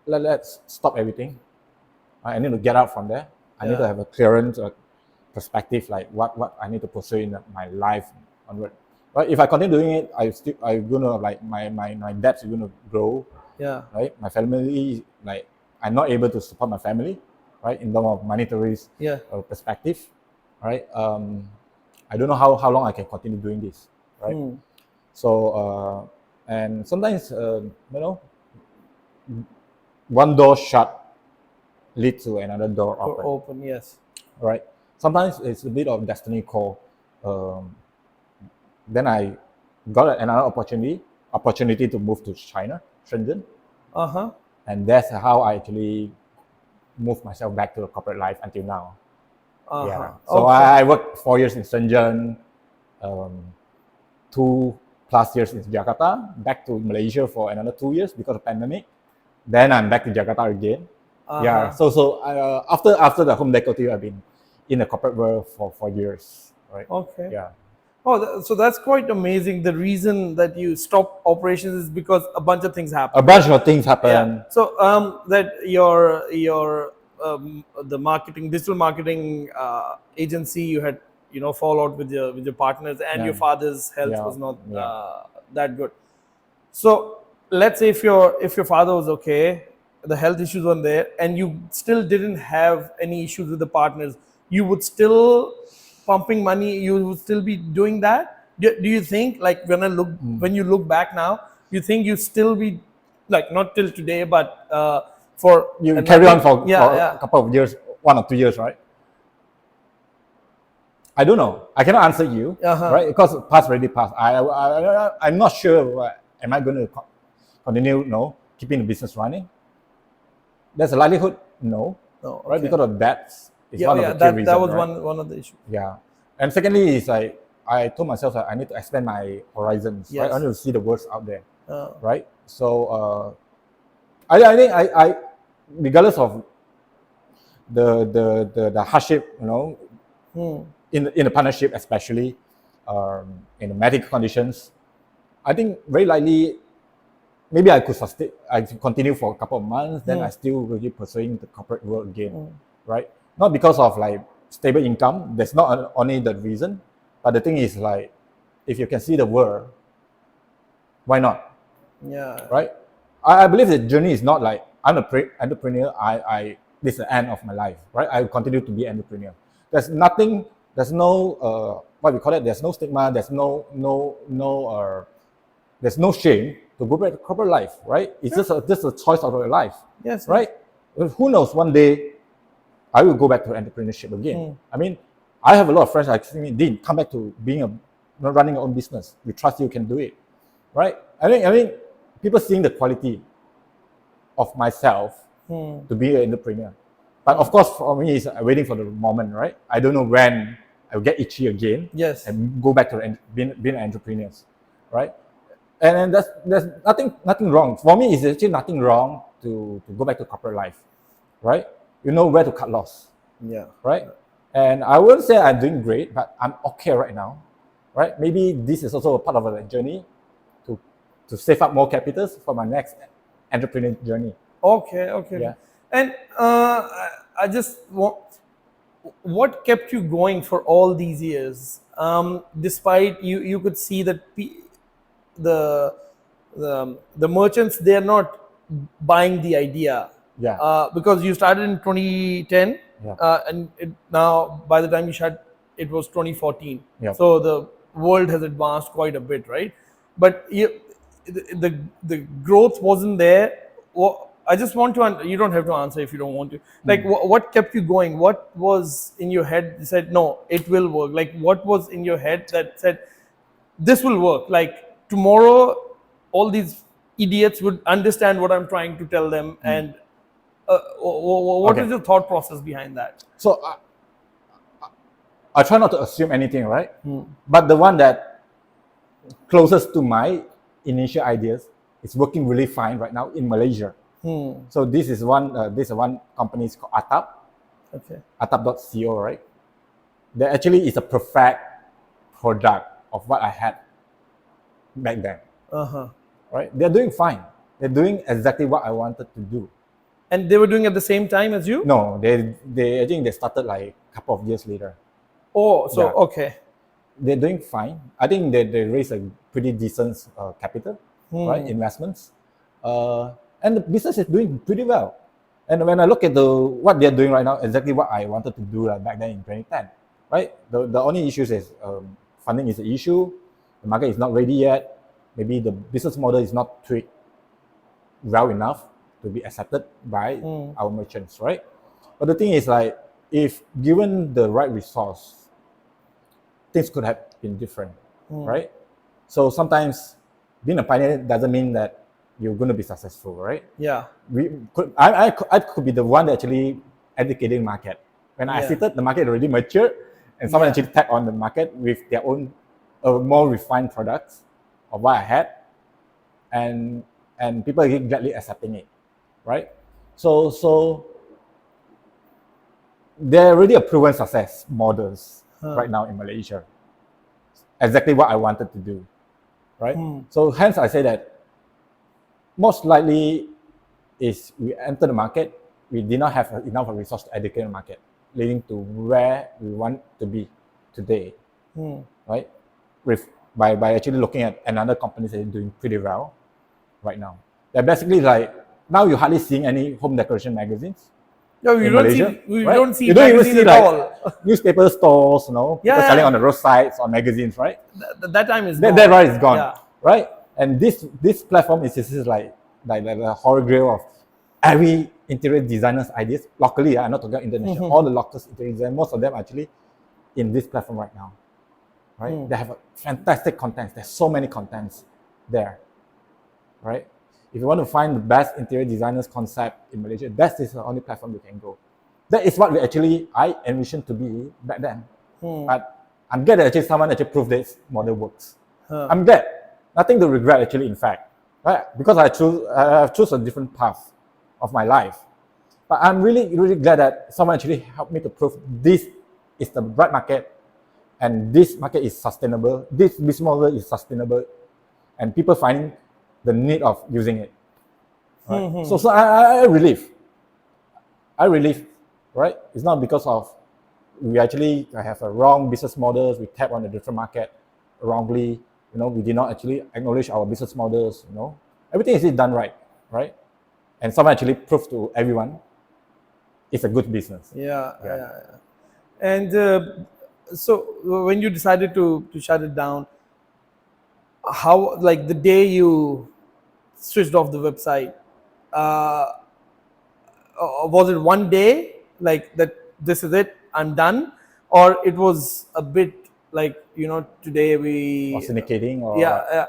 Let's stop everything. I need to get out from there. I need to have a clearance perspective, like what I need to pursue in my life onward. Right? If I continue doing it, I'm gonna like my debts are gonna grow. Yeah. Right? My family, like, I'm not able to support my family, right? In terms of monetary perspective, right? I don't know how long I can continue doing this, right? So and sometimes one door shut lead to another door Or open, open, yes. right? Sometimes it's a bit of destiny call. Um, then I got another opportunity to move to China, Shenzhen, Uh-huh. and that's how I actually moved myself back to the corporate life until now. Uh-huh. Yeah. So Okay. I worked 4 years in Shenzhen, um, 2+ years in Jakarta, back to Malaysia for another 2 years because of pandemic. Then I'm back to Jakarta again. Yeah. Uh-huh. So after the home decor, I've been in the corporate world for 4 years, right? Okay. Yeah. Oh, so that's quite amazing. The reason that you stopped operations is because a bunch of things A happened, right? bunch of things Yeah. happen. So that your the marketing digital marketing agency, you had fallout with your partners, and Yeah. your father's health Yeah. was not Yeah. that good. So let's say if your father was okay, the health issues weren't there, and you still didn't have any issues with the partners, you would still pumping money. You would still be doing that. Do you think, like, when you look back now, you think you still be, like, not till today, but for You carry on another, for yeah, a couple of years, 1 or 2 years, right? I don't know. I cannot answer you, yeah, uh-huh, right? Because past already passed. I'm not sure. Am I going to continue? No, keeping the business running. There's a likelihood, no, no, right? okay, Because of that is yeah, oh, one of yeah, the key that reasons, was right? one of the issues. Yeah. And secondly is I told myself that I need to expand my horizons, right? I Yes. need to see the world out there, uh, right? So I think regardless of the hardship, hmm, in the partnership, especially in the medical conditions, I think very likely maybe I could continue for a couple of months, then hmm, I still will be pursuing the corporate world again, hmm. right? Not because of like stable income. That's not only the reason, but the thing is like, if you can see the world, why not, Yeah. right? I believe the journey is not like I'm a entrepreneur. This is the end of my life, right? I will continue to be entrepreneur. There's nothing. There's no what we call it. There's no stigma. There's no shame to go back to corporate life, right? It's Yeah. just a choice of your life, Yes. Yes. right? Well, who knows? One day I will go back to entrepreneurship again. Hmm. I mean, I have a lot of friends like me, Dean, come back to being running your own business. We trust you can do it, right? I mean, people seeing the quality of myself Hmm. to be an entrepreneur. But of course, for me, it's waiting for the moment, right? I don't know when I will get itchy again Yes. and go back to being an entrepreneur, right? And then there's nothing wrong. For me, it's actually nothing wrong to go back to corporate life, right? You know where to cut loss, Yeah. right? And I wouldn't say I'm doing great, but I'm okay right now, right? Maybe this is also a part of a journey to to save up more capitals for my next entrepreneur journey. Okay. Okay. Okay. Yeah. And I just want, what kept you going for all these years? Despite you could see that the the merchants, they're not buying the idea, Yeah. because you started in 2010, Yeah. and now by the time you shut, it was 2014. Yeah. So the world has advanced quite a bit, right? But the growth wasn't there. I just want to. You don't have to answer if you don't want to. Like, what kept you going? What was in your head that said, no, it will work? Like, what was in your head that said, this will work? Like, tomorrow, all these idiots would understand what I'm trying to tell them. And what Okay. is your thought process behind that? So I try not to assume anything, right? But the one that closest to my initial ideas is working really fine right now in Malaysia. So this is one company is called Okay. Atap.co, right? That actually is a perfect product of what I had back then, Uh huh. right? They're doing fine. They're doing exactly what I wanted to do. And they were doing at the same time as you? No, I think they started like a couple of years later. Oh, so Yeah. okay. They're doing fine. I think they raised a pretty decent capital, right? Investments, and the business is doing pretty well. And when I look at what they're doing right now, exactly what I wanted to do back then in 2010, right? The only issues is funding is an issue. The market is not ready yet. Maybe the business model is not tweaked well enough to be accepted by our merchants, right? But the thing is like, if given the right resource, things could have been different, right? So sometimes being a pioneer doesn't mean that you're going to be successful, right? Yeah. I could be the one that actually educating market. When I Yeah. exited, the market already matured, and someone Yeah. actually tapped on the market with their own more refined products of what I had, and people are gladly accepting it, right? So they're already a proven success models right now in Malaysia. Exactly what I wanted to do, right? So hence I say that most likely is we enter the market, we did not have enough resource to educate the market, leading to where we want to be today, right? With by actually looking at another companies that are doing pretty well right now. They're basically like, now you're hardly seeing any home decoration magazines No, you in don't Malaysia, see. We right? don't see You don't even magazines see at like all. newspaper stores, you know, Yeah, people selling yeah. on the roadsides or magazines, right? That time is That gone. right is gone, Yeah. right? And this platform is like the holy grail of every interior designer's ideas locally. I'm not talking about international. All the local interior designers, most of them actually in this platform right now, right? They have a fantastic contents. There's so many contents there, right? If you want to find the best interior designers concept in Malaysia, that is the only platform you can go. That is what I envisioned to be back then. But I'm glad that actually someone actually proved this model works. I'm glad. Nothing to regret actually, in fact, right? Because I choose a different path of my life. But I'm really, really glad that someone actually helped me to prove this is the right market, and this market is sustainable. This business model is sustainable, and people finding the need of using it. Right? So I relieve. I relieve, right? It's not because of we actually have a wrong business models. We tap on a different market wrongly. You know, we did not actually acknowledge our business models. You know, everything is done right, right? And someone actually proved to everyone it's a good business. Yeah. And so when you decided to shut it down, how, like, the day you switched off the website, uh, was it one day like that? This is it. I'm done, or it was a bit like, today we. Or syndicating or Yeah. Yeah.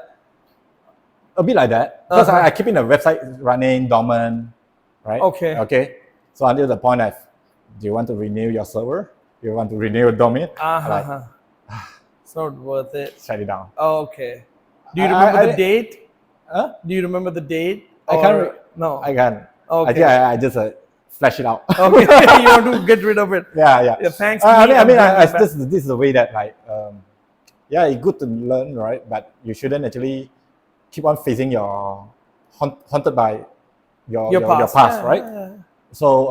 a bit like that. Because I keep in the website running dormant, right? Okay. Okay. So until the point of, do you want to renew your server? Do you want to renew your domain? Like, It's not worth it. shut it down. Okay. Do you remember the date? Huh? Do you remember the date? I can't. No. I can. Okay. I think I just flash it out. Okay. You want to get rid of it? Yeah. Yeah. Thanks. I I'm mean, bringing it back. this is the way that like, yeah, it's good to learn, right? But you shouldn't actually keep on facing your haunted by your past, Yeah, right? yeah. So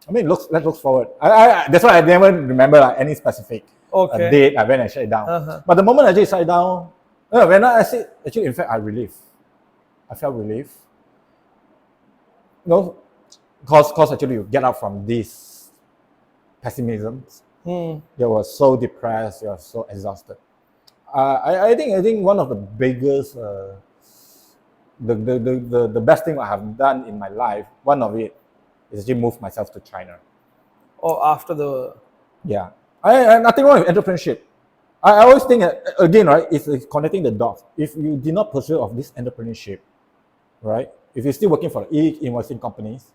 I mean, let's look forward. That's why I never remember like any specific Okay. date when I shut it down. But the moment I just shut it down, when I said actually, in fact, I relieved. I felt relief. No, cause actually you get out from this pessimism. You were so depressed. You are so exhausted. I think one of the biggest, the best thing I have done in my life, one of it is actually move myself to China. Or after the. Yeah, I nothing wrong with entrepreneurship. I always think again, right? It's connecting the dots. If you did not pursue of this entrepreneurship, right? If you're still working for e-invoicing companies,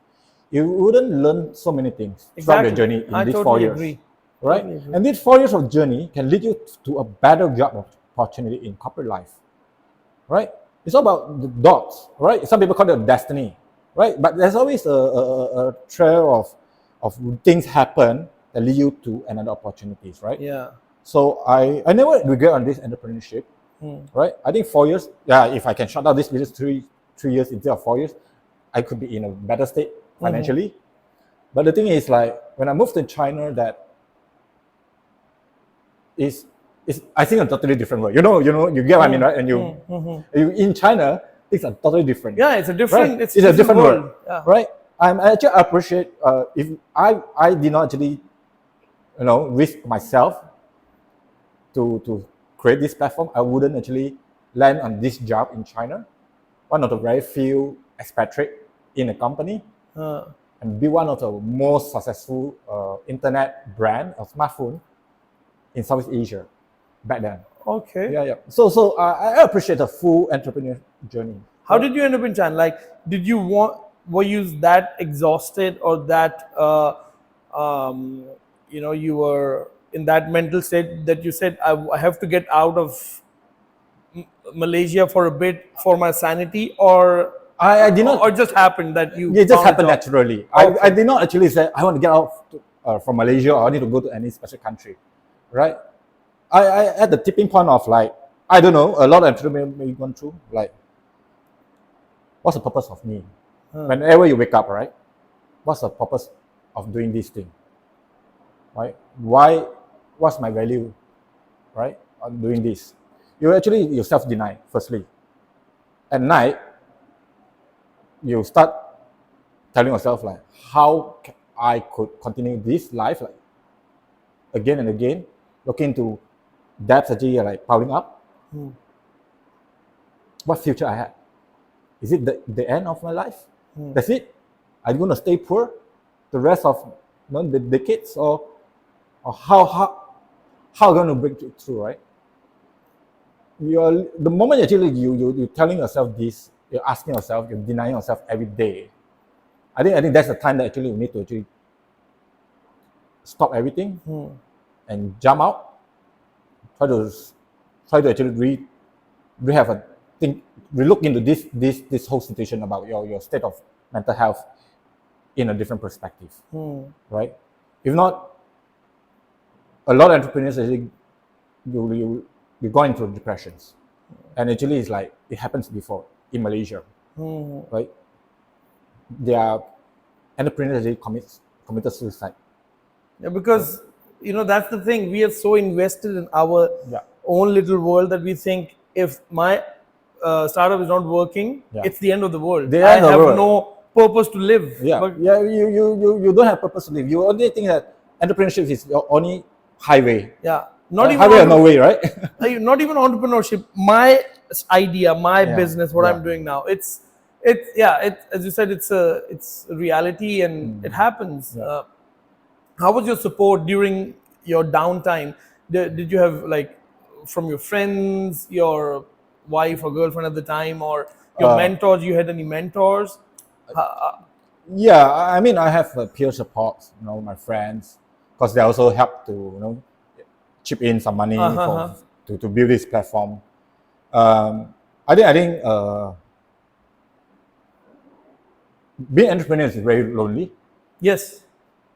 you wouldn't learn so many things throughout your journey in these 4 years. Agree. Right? Totally agree. And these 4 years of journey can lead you to a better job opportunity in corporate life. Right? It's all about the dots, right? Some people call it destiny, right? But there's always a trail of things happen that lead you to another opportunities, right? Yeah. So I never regret on this entrepreneurship, right? I think 4 years, yeah, if I can shut down this business 3 years instead of 4 years, I could be in a better state financially. But the thing is, like, when I moved to China, that is I think a totally different world. You get what I mean, right? And you in China, things are totally different. Yeah, it's a different. Right? It's a different world, Yeah. right? I actually appreciate if I did not actually, risk myself to create this platform, I wouldn't actually land on this job in China. One of the very few expatriate in a company. and build one of the most successful internet brand of smartphone in Southeast Asia back then. Okay. Yeah. So I appreciate the full entrepreneur journey. How did you end up in China? Like, were you that exhausted or that, you were in that mental state that you said, I have to get out of Malaysia for a bit for my sanity, or I did not. or it just happened that you It just found a happened job? naturally. Okay. I did not actually say I want to get out from Malaysia or I need to go to any special country, right? I at the tipping point of like, I don't know, a lot of entrepreneurs may gone through, like, what's the purpose of me? Whenever you wake up, right? What's the purpose of doing this thing? Right? Why? What's my value? Right? On doing this, you self-deny. Firstly, at night, you start telling yourself like, how I could continue this life like again and again, looking into debts actually like piling up. What future I have? Is it the end of my life? That's it? Are you going to stay poor the rest of the decades, or how are you going to break through, right? The moment actually you're telling yourself this, you're asking yourself, you're denying yourself every day. I think that's the time that actually you need to actually stop everything and jump out. Try to actually have a think, look into this whole situation about your state of mental health in a different perspective, right? If not, a lot of entrepreneurs actually you go into depressions, and actually it's like it happens before in Malaysia, right? There are entrepreneurs actually committed suicide. Yeah, because that's the thing. We are so invested in our Yeah. own little world that we think if my startup is not working, Yeah. it's the end of the world. The I end of the have world. no purpose to live. Yeah, But you don't have purpose to live. You only think that entrepreneurship is your only highway. yeah, not even Highway or no way, right? not even entrepreneurship. My idea, my Yeah, business, what yeah. I'm doing now. It's as you said, it's a reality and it happens. Yeah. How was your support during your downtime? Did you have like from your friends, your wife or girlfriend at the time, or your mentors? You had any mentors? Yeah, I mean, I have peer support, my friends, because they also help to, chip in some money to build this platform. I think being entrepreneur is very lonely. Yes.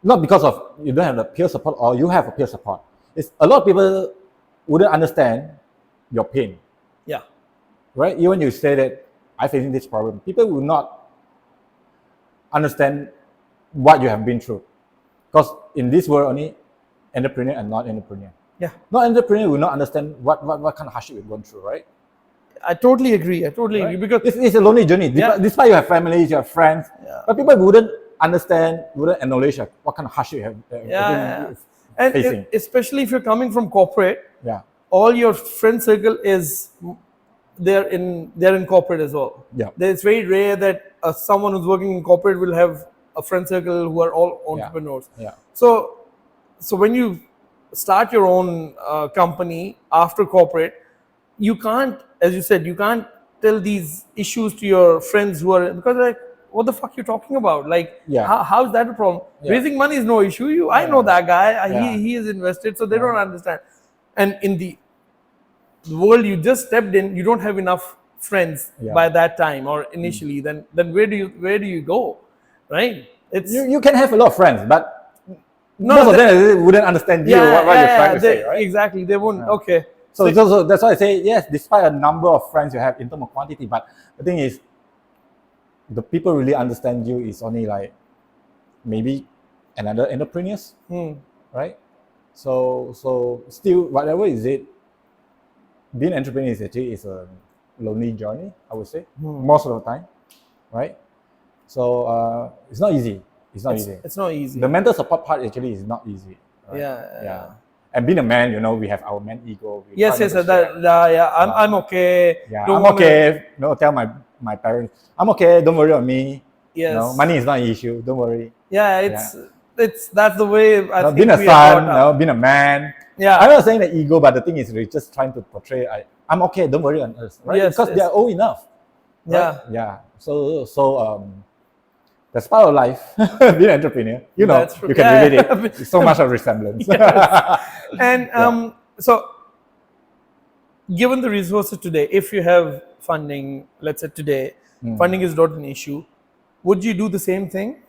Not because of you don't have the peer support or you have a peer support. It's a lot of people wouldn't understand your pain, Yeah. right? Even you say that I'm facing this problem, people will not understand what you have been through, because in this world only entrepreneur and not entrepreneur. Yeah. Not entrepreneur will not understand what kind of hardship you've gone through, right? I totally agree. I totally agree because It's a lonely journey. Yeah. Despite you have families, you have friends, Yeah. but people wouldn't understand, wouldn't acknowledge what kind of hardship you have and facing. especially if you're coming from corporate, Yeah. all your friend circle is they're in corporate as well. Yeah. It's very rare that someone who's working in corporate will have a friend circle who are all entrepreneurs. Yeah. So when you start your own company after corporate, you can't, as you said, you can't tell these issues to your friends who are, because they're like, what the fuck you talking about? Like, Yeah. how's that a problem? Yeah. Raising money is no issue. I know that guy. Yeah. He is invested, so they don't understand. And in the world you just stepped in, you don't have enough friends by that time or initially. Then where do you go, right? It's You can have a lot of friends, but No, most of them wouldn't understand you what you're trying to say, right? Exactly, they won't. Okay. So that's why I say yes. Despite a number of friends you have in terms of quantity, but the thing is, the people really understand you is only like maybe another entrepreneurs, right? So still, whatever is it, being an entrepreneur is actually is a lonely journey, I would say, most of the time, right? So it's not easy. It's not easy. It's not easy. The mental support part actually is not easy. Right? Yeah. And being a man, we have our man ego. Yes. I'm okay. Yeah, Don't I'm wanna- okay. Tell my parents, I'm okay. Don't worry about me. Yes. money is not an issue. Don't worry. Yeah, it's that's the way I think Being a we are brought son, up. being a man. Yeah. I'm not saying that ego, but the thing is, we're just trying to portray. I'm okay. Don't worry on us, right? Yes, Because yes. they are old enough, right? Yeah. So that's part of life. Being an entrepreneur, That's true. you can Yeah, relate yeah. it. It's so much of resemblance. And so given the resources today, if you have funding, let's say today, funding is not an issue, would you do the same thing?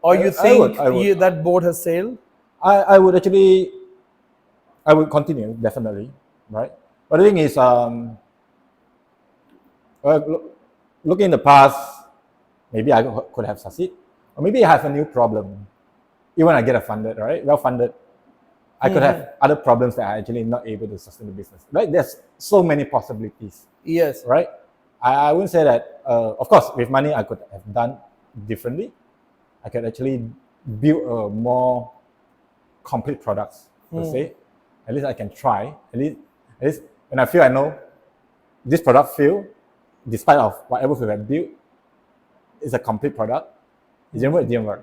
Or you I would. think that boat has sailed? I would actually. I would continue definitely, right? But the thing is, looking in the past, maybe I could have succeeded, or maybe I have a new problem. Even I get a funded, right? Well funded, I could have other problems that I actually not able to sustain the business. Right? There's so many possibilities, Yes. right? I wouldn't say that. Of course, with money, I could have done differently. I could actually build a more complete products per se. At least I can try. At least when I feel I know this product fail, despite of whatever we have built, is a complete product. It didn't work,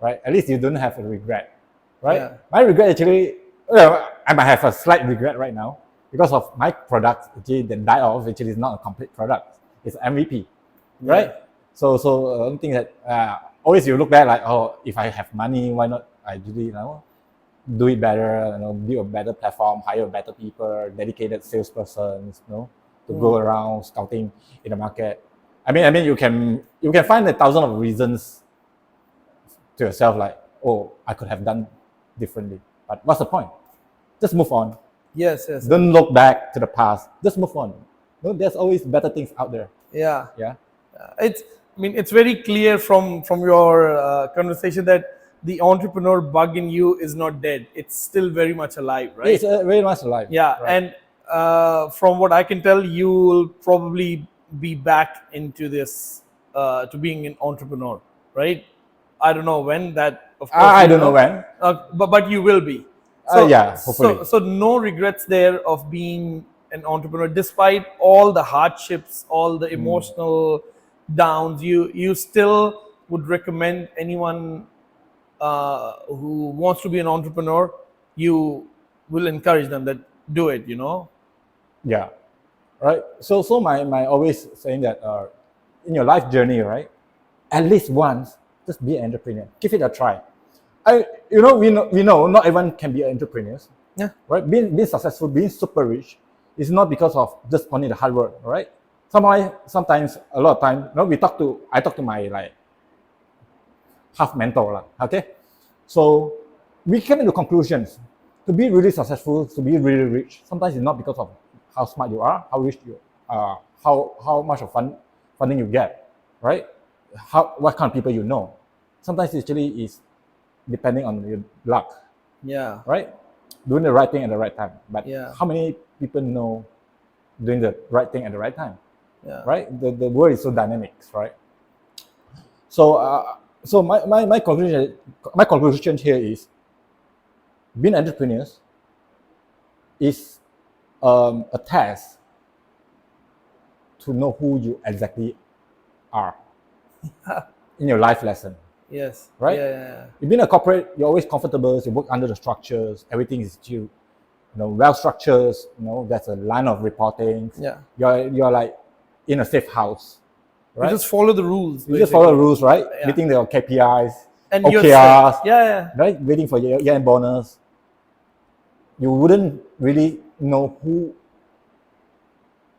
right? At least you don't have a regret, right? Yeah. My regret actually, I might have a slight regret right now because of my product actually that died off. Actually, is not a complete product. It's MVP, right? Yeah. So one thing that always you look back like, oh, if I have money, why not? I really do it better. Build a better platform, hire better people, dedicated salespersons, to go around scouting in the market. I mean, you can find 1,000 of reasons to yourself like, oh, I could have done differently. But what's the point? Just move on. Yes. Don't look back to the past. Just move on. There's always better things out there. Yeah. Yeah. It's very clear from your conversation that the entrepreneur bug in you is not dead. It's still very much alive, right? It's very much alive. Yeah, right. and from what I can tell, you will probably be back into this to being an entrepreneur, right? I don't know when that. Of course, I don't know when. but you will be. Yeah, hopefully. So no regrets there of being an entrepreneur, despite all the hardships, all the emotional downs. You still would recommend anyone who wants to be an entrepreneur, you will encourage them that do it, Yeah, right. So my always saying that in your life journey, right, at least once, just be an entrepreneur. Give it a try. We know not everyone can be entrepreneurs. Yeah. Right. Being successful, being super rich, is not because of just only the hard work. Right. Sometimes a lot of time, I talk to my like half mentor lah. Okay. So we came into conclusions. To be really successful, to be really rich, sometimes it's not because of how smart you are, how rich you are, how much of funding you get, right? What kind of people you know. Sometimes it actually is depending on your luck, Yeah. right? Doing the right thing at the right time. But Yeah. how many people know doing the right thing at the right time, Yeah. right? The world is so dynamic, right? So my conclusion here is being entrepreneurs is a test to know who you exactly are in your life lesson. Yes. Right? Yeah. You've been a corporate, you're always comfortable, you work under the structures, everything is due, well structures, there's a line of reporting. Yeah. You're like in a safe house. Right? You just follow the rules. You just follow the rules, right? Yeah. Meeting the KPIs, And you're OKRs, set. Yeah. right? Waiting for your year-end bonus. You wouldn't really know who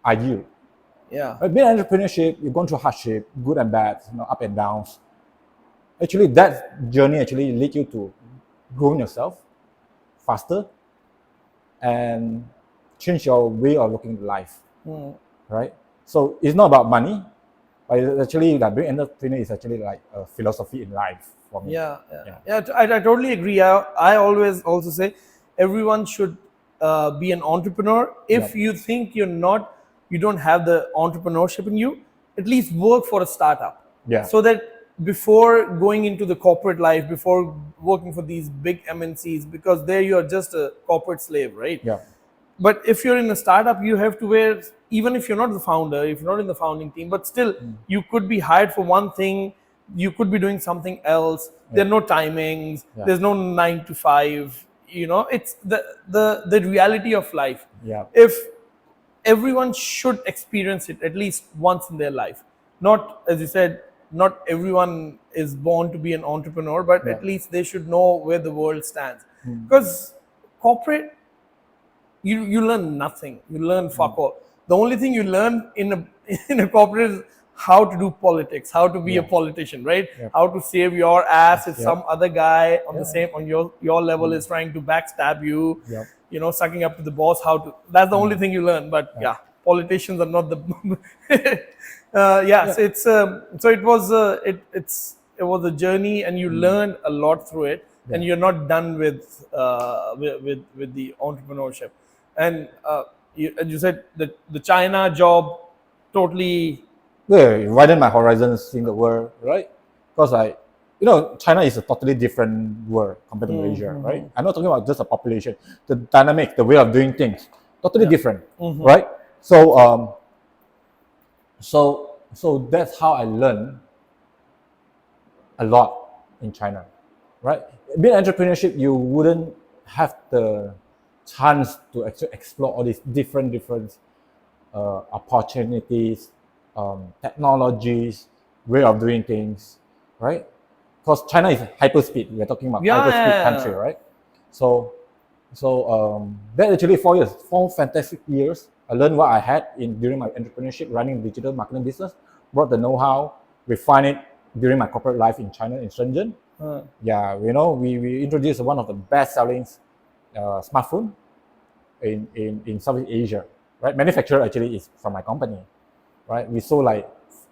are you. Yeah. But being entrepreneurship, you're going through hardship, good and bad, up and downs. Actually, that journey actually lead you to growing yourself faster and change your way of looking at life, right? So it's not about money, but it's actually like being an entrepreneur is actually like a philosophy in life for me. Yeah. I totally agree. I always also say everyone should be an entrepreneur. If you think you don't have the entrepreneurship in you, at least work for a startup. Yeah. So that before going into the corporate life, before working for these big MNCs, because there you are just a corporate slave, right? Yeah. but if you're in a startup, you have to wear, even if you're not the founder, if you're not in the founding team, but still you could be hired for one thing, you could be doing something else. There are no timings, Yeah. there's no 9 to 5. It's the reality of life. Yeah. If everyone should experience it at least once in their life. Not, as you said, not everyone is born to be an entrepreneur, but Yeah. at least they should know where the world stands. Because corporate, you learn nothing. You learn fuck all. The only thing you learn in a in a corporate is how to do politics, how to be a politician, right? How to save your ass if some other guy on the same on your level is trying to backstab you, Yep. sucking up to the boss. How to That's the only thing you learn. But yeah, politicians are not the. So it's so it was it was a journey, and you learned a lot through it, and you're not done with the entrepreneurship. And you said that the China job totally. Yeah, widen my horizons, seeing the world, right? Because China is a totally different world compared to Malaysia, right? I'm not talking about just the population, the dynamic, the way of doing things, totally different, right? So, so that's how I learned a lot in China, right? Being entrepreneurship, you wouldn't have the chance to actually explore all these different opportunities, technologies, way of doing things, right? Because China is hyperspeed. We're talking about hyperspeed country, right? So that actually 4 years, 4 fantastic years. I learned what I had during my entrepreneurship, running digital marketing business, brought the know-how, refined it during my corporate life in China, in Shenzhen. Yeah, we introduced one of the best-selling smartphone in Southeast Asia, right? Manufacturer actually is from my company, right? We sold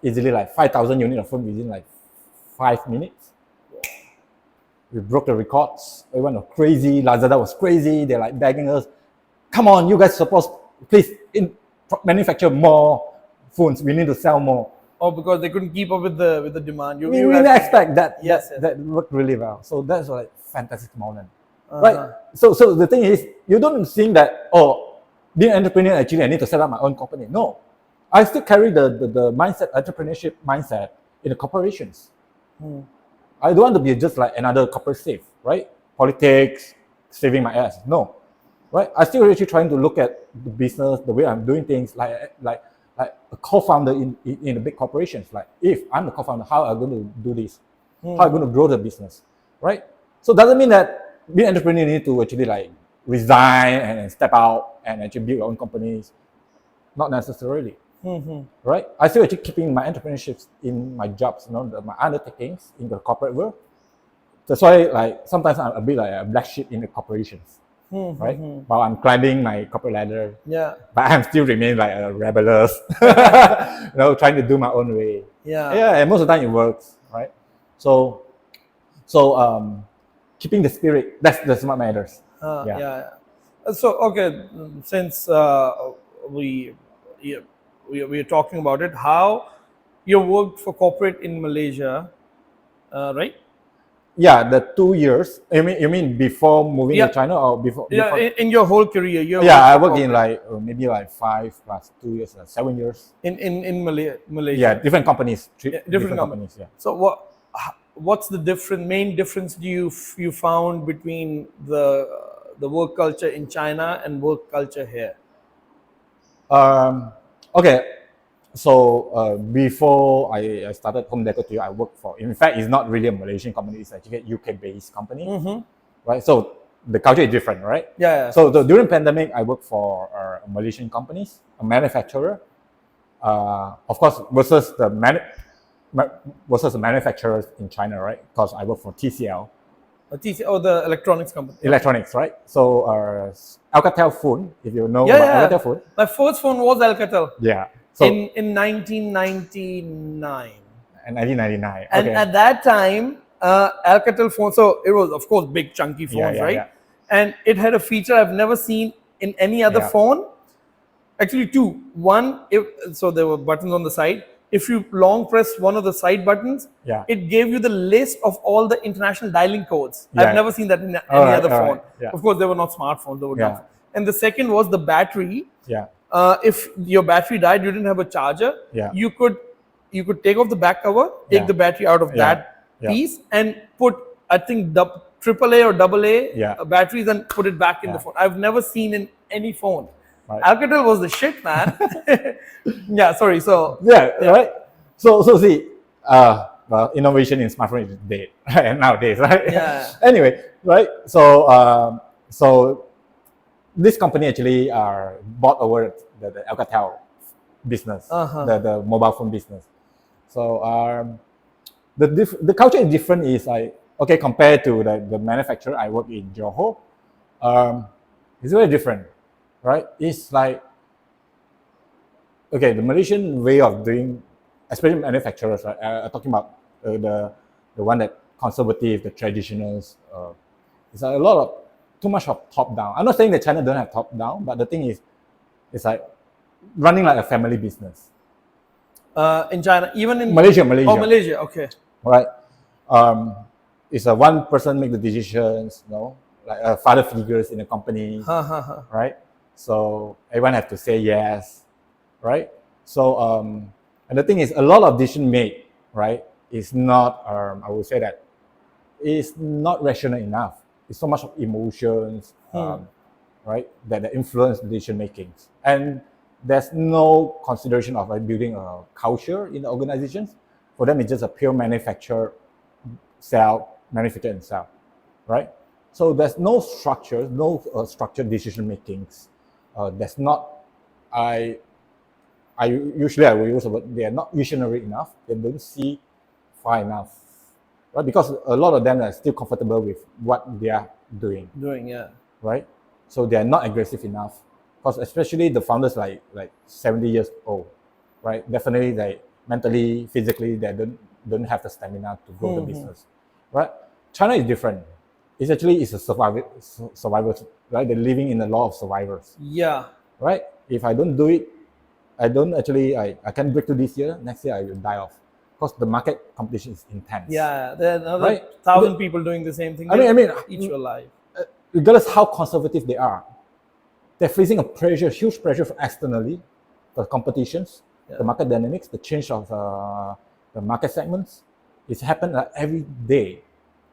easily 5,000 units of phone within 5 minutes. We broke the records. Everyone was crazy. Lazada was crazy. They're begging us, come on, you guys supposed, please manufacture more phones. We need to sell more. Oh, because they couldn't keep up with the demand. We really expect that. Yes, that worked really well. So that's fantastic moment. Right. So the thing is, you don't think that, being an entrepreneur, actually I need to set up my own company. No. I still carry the mindset, entrepreneurship mindset in the corporations. I don't want to be just another corporate slave, right? Politics, saving my ass. No. Right? I still actually trying to look at the business, the way I'm doing things, like a co-founder in the big corporations. If I'm the co-founder, how am I going to do this? How am I going to grow the business? Right? So doesn't mean that being an entrepreneur, you need to actually resign and step out and actually build your own companies. Not necessarily. Right? I still actually keeping my entrepreneurships in my jobs, my undertakings in the corporate world. That's why sometimes I'm a bit like a black sheep in the corporations. Right? While I'm climbing my corporate ladder. Yeah. But I'm still remain a rebellious, trying to do my own way. Yeah. Yeah, and most of the time it works, right? So keeping the spirit, that's what matters. So okay, since we are talking about it, how you worked for corporate in Malaysia, right? Yeah, the 2 years. You mean before moving to China or before? Yeah, in your whole career. I worked in maybe 5 plus 2 years, 7 years. In Malaysia. Yeah, different companies. Different companies. Yeah. So what's the main difference you found between the work culture in China and work culture here? Okay. So before I started Homedeco2u, I worked for, in fact, it's not really a Malaysian company, it's actually a UK-based company, right? So the culture is different, right? Yeah. So during pandemic, I worked for Malaysian companies, a manufacturer, of course, versus the manufacturers in China, right? Because I work for TCL. The electronics company. Electronics, right? So Alcatel phone, if you know about Alcatel phone. My first phone was Alcatel. Yeah. So, in 1999. And 1999. And okay. at that time, Alcatel phone, so it was of course big chunky phones, right? Yeah. And it had a feature I've never seen in any other phone. Actually, two. One, so there were buttons on the side. If you long press one of the side buttons, it gave you the list of all the international dialing codes. I've never seen that in any other phone. Of course, they were not smartphones. They were not. and the second was the battery. Yeah. If your battery died, you didn't have a charger. Yeah. You could take off the back cover, take Yeah. the battery out of Yeah. that Yeah. piece, and put, I think, AAA or AA Yeah. batteries, and put it back in the Yeah. phone. I've never seen in any phone. Right. Alcatel was the shit, man. Yeah, sorry. So Yeah, right. So see, well, innovation in smartphone is dead right, nowadays, right? Yeah. Anyway, right. So this company actually bought over the Alcatel business, the mobile phone business. So the culture is different. Is like, okay, compared to the manufacturer I work in Johor, it's very different, right? It's like, okay, the Malaysian way of doing, especially manufacturers, right? I'm talking about the one that conservative, the traditionals. It's a lot of too much of top down. I'm not saying that China don't have top down, but the thing is, it's like running like a family business. in China, even in Malaysia. Oh, Malaysia. Okay. Right? It's a one person make the decisions, like father figures in the company, right? So everyone have to say yes, right? So and the thing is, a lot of decision made, right, is not I would say that is not rational enough. It's so much of emotions, right, that influence decision makings, and there's no consideration of like building a culture in the organizations. For them, it's just a pure manufacture, manufacture and sell, right? So there's no structure, no structured decision makings. There's not. I usually I will use the word, they are not visionary enough. They don't see far enough, right? Because a lot of them are still comfortable with what they are doing, Yeah. right? So they are not aggressive enough. Because especially the founders like 70 years old, right? Definitely like mentally, physically, they don't have the stamina to grow the business, right? China is different. It's a survivors, right? They're living in the law of survivors, Yeah. right? If I don't do it, I can break through this year. Next year I will die off, because the market competition is intense. Yeah. There are another Right. 1,000 people doing the same thing. I mean, eat you alive. regardless how conservative they are, they're facing huge pressure from externally, the competitions, the market dynamics, the change of the market segments. It's happened every day,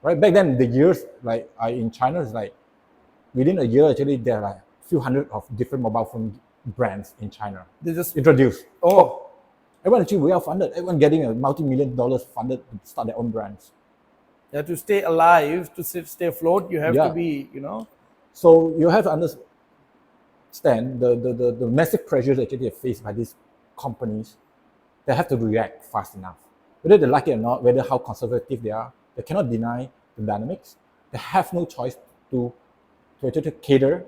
right? Back then, the years like in China is like within a year actually there are like a few hundred of different mobile phone brands in China They just introduced. Oh, Everyone actually well funded. Everyone getting a multi-million dollars funded to start their own brands. yeah. To stay alive, to stay afloat, you have Yeah. to be, So you have to understand the massive pressures actually faced by these companies. They have to react fast enough. Whether they like it or not, whether how conservative they are, they cannot deny the dynamics. They have no choice to actually cater,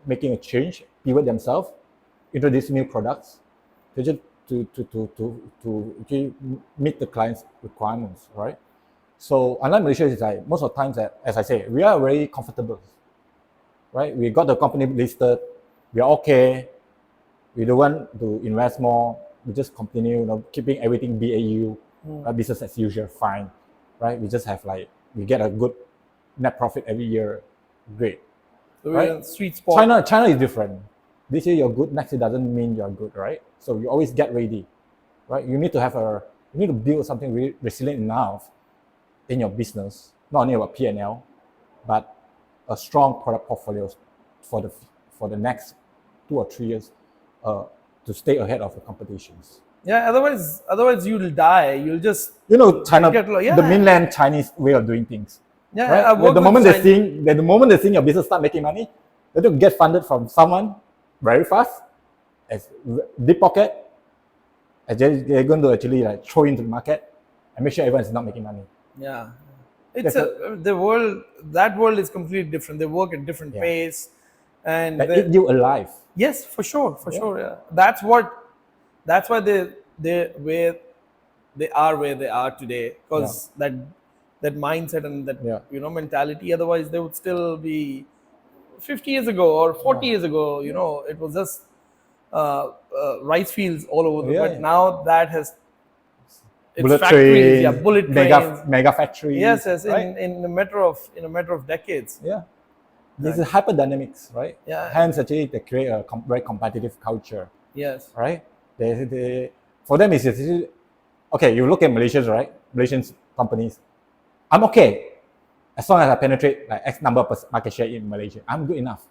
making a change, pivot themselves, introduce new products, to actually meet the client's requirements, right? So unlike Malaysia, it's like most of the times that, as I say, we are very comfortable, right? We got the company listed, we are okay, we don't want to invest more, we just continue, keeping everything BAU, business as usual, fine, right? We just have we get a good net profit every year, great. So Right. we're in sweet spot. China is different. This year you're good, next year doesn't mean you're good, right? So you always get ready, right? You need to build something resilient enough in your business, not only about P&L, but a strong product portfolio for the next 2 or 3 years to stay ahead of the competitions. Yeah. Otherwise you'll die. You'll just China, Yeah. the mainland Chinese way of doing things. Yeah. Right? I've worked The with moment Chinese- the moment they're seeing your business start making money, they don't get funded from someone very fast, as deep pocket, and they're going to actually throw into the market and make sure everyone is not making money. Yeah. It's the world. That world is completely different. They work at different Yeah. pace, and That they- eat you alive. yes, for sure. Yeah. That's why they where they are today, because that mindset and that Yeah. mentality. Otherwise, they would still be 50 years ago or 40 years ago. It was just rice fields all over. Yeah, But yeah. now that has it's Bullet factories, train, bullet trains. mega factories. Yes, right? in a matter of decades. Yeah. This is hyper-dynamics, right? Yeah. Hence, actually, they create a very competitive culture, Yes. right? For them, it's actually, okay, you look at Malaysians, right? Malaysian companies. I'm okay. As long as I penetrate like X number of market share in Malaysia, I'm good enough.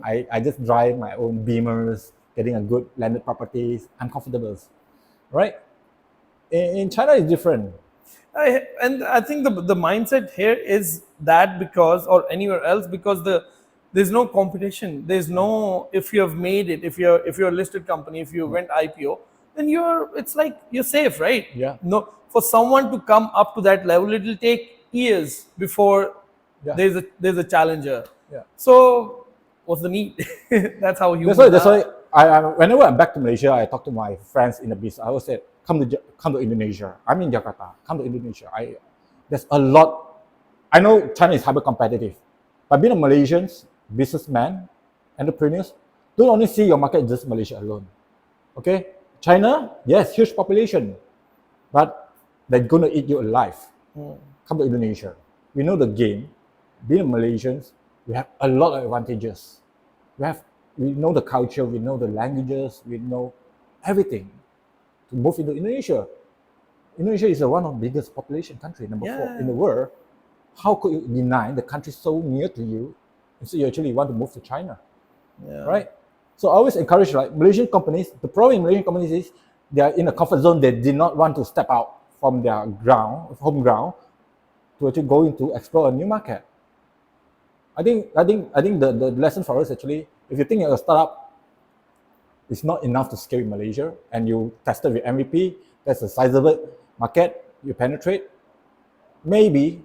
I just drive my own Beamers, getting a good landed properties. I'm comfortable, right? In China, it's different. And I think the mindset here is that because, or anywhere else, because there's no competition. There's no, if you have made it, if you're a listed company, if you went IPO, then it's like you're safe, right? Yeah. No, for someone to come up to that level, it will take years before Yeah. there's a challenger. Yeah. So what's the need? That's how humans That's why are. whenever I'm back to Malaysia, I talk to my friends in the business. I always say, come to Indonesia. I'm in Jakarta. Come to Indonesia. There's a lot. I know China is hyper competitive, but being a Malaysian businessman, entrepreneurs, don't only see your market just Malaysia alone. Okay, China, yes, huge population, but they're gonna eat you alive. Come to Indonesia. We know the game. Being Malaysians, we have a lot of advantages. We know the culture, we know the languages, we know everything to move into Indonesia. Indonesia is one of the biggest population country, number 4 in the world. How could you deny the country so near to you, and so you actually want to move to China, right? So I always encourage like Malaysian companies. The problem in Malaysian companies is they are in a comfort zone. They did not want to step out from their home ground, to actually go into explore a new market. I think the lesson for us actually, if you think you're a startup, it's not enough to scale in Malaysia, and you tested with MVP, that's a sizable market, you penetrate, maybe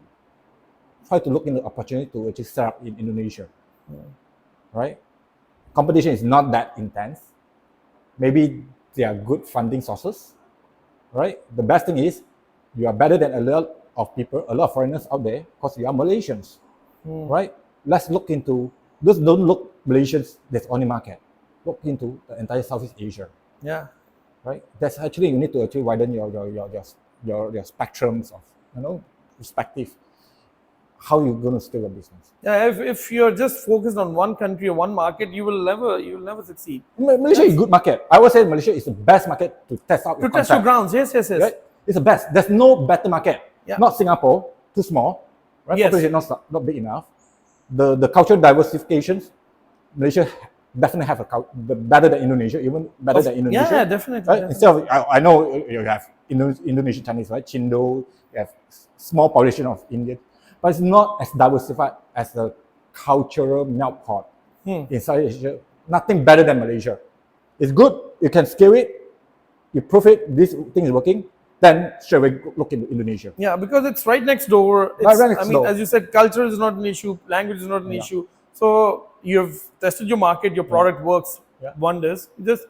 try to look into opportunity to actually set up in Indonesia, right? Competition is not that intense. Maybe there are good funding sources, right? The best thing is you are better than a lot of people, a lot of foreigners out there, because you are Malaysians, right? Let's look into, just don't look Malaysians, that's only market. Look into the entire Southeast Asia. Yeah. Right? That's actually, you need to actually widen your spectrums of, perspective. How you're going to scale your business. Yeah, if you're just focused on one country or one market, you'll never succeed. Malaysia is a good market. I would say Malaysia is the best market to test out To test your grounds, yes. Right? It's the best. There's no better market. Yeah. Not Singapore, too small. Right? Yes. Population not big enough. The cultural diversifications, Malaysia definitely have better than Indonesia, even better than Indonesia. Yeah, definitely. Right? Instead of, I know you have Indonesian Chinese, right? Chindo, you have small population of Indian, but it's not as diversified as the cultural melt pot in Southeast Asia. Nothing better than Malaysia. It's good. You can scale it. You prove it. This thing is working. Then straight away look into Indonesia. Yeah, because it's right next door. Right next door. As you said, culture is not an issue, language is not an issue. So you've tested your market, your product works wonders. Just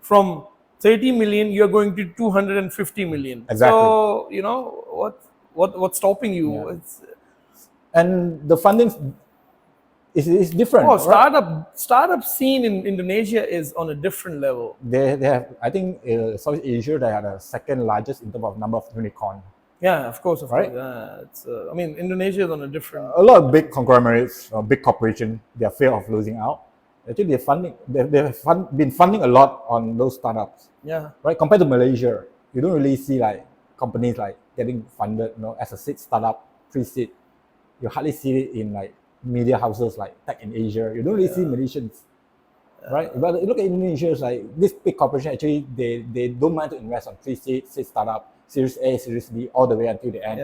from 30 million, you're going to 250 million. Exactly. So what's stopping you? Yeah. And the funding is different. Startup scene in Indonesia is on a different level. They have, I think, Southeast Asia, they are the second largest in terms of number of unicorn. Yeah, of course. Right? Indonesia is on a different. A lot of big conglomerates, big corporations, they are fear of losing out. Actually, they've been funding a lot on those startups. Yeah. Right. Compared to Malaysia, you don't really see like companies like getting funded, as a seed startup, pre-seed. You hardly see it in like media houses like Tech in Asia. You don't really see Malaysians, right? But look at Indonesia, it's like this big corporation actually they don't mind to invest on seed startup, Series A, Series B, all the way until the end,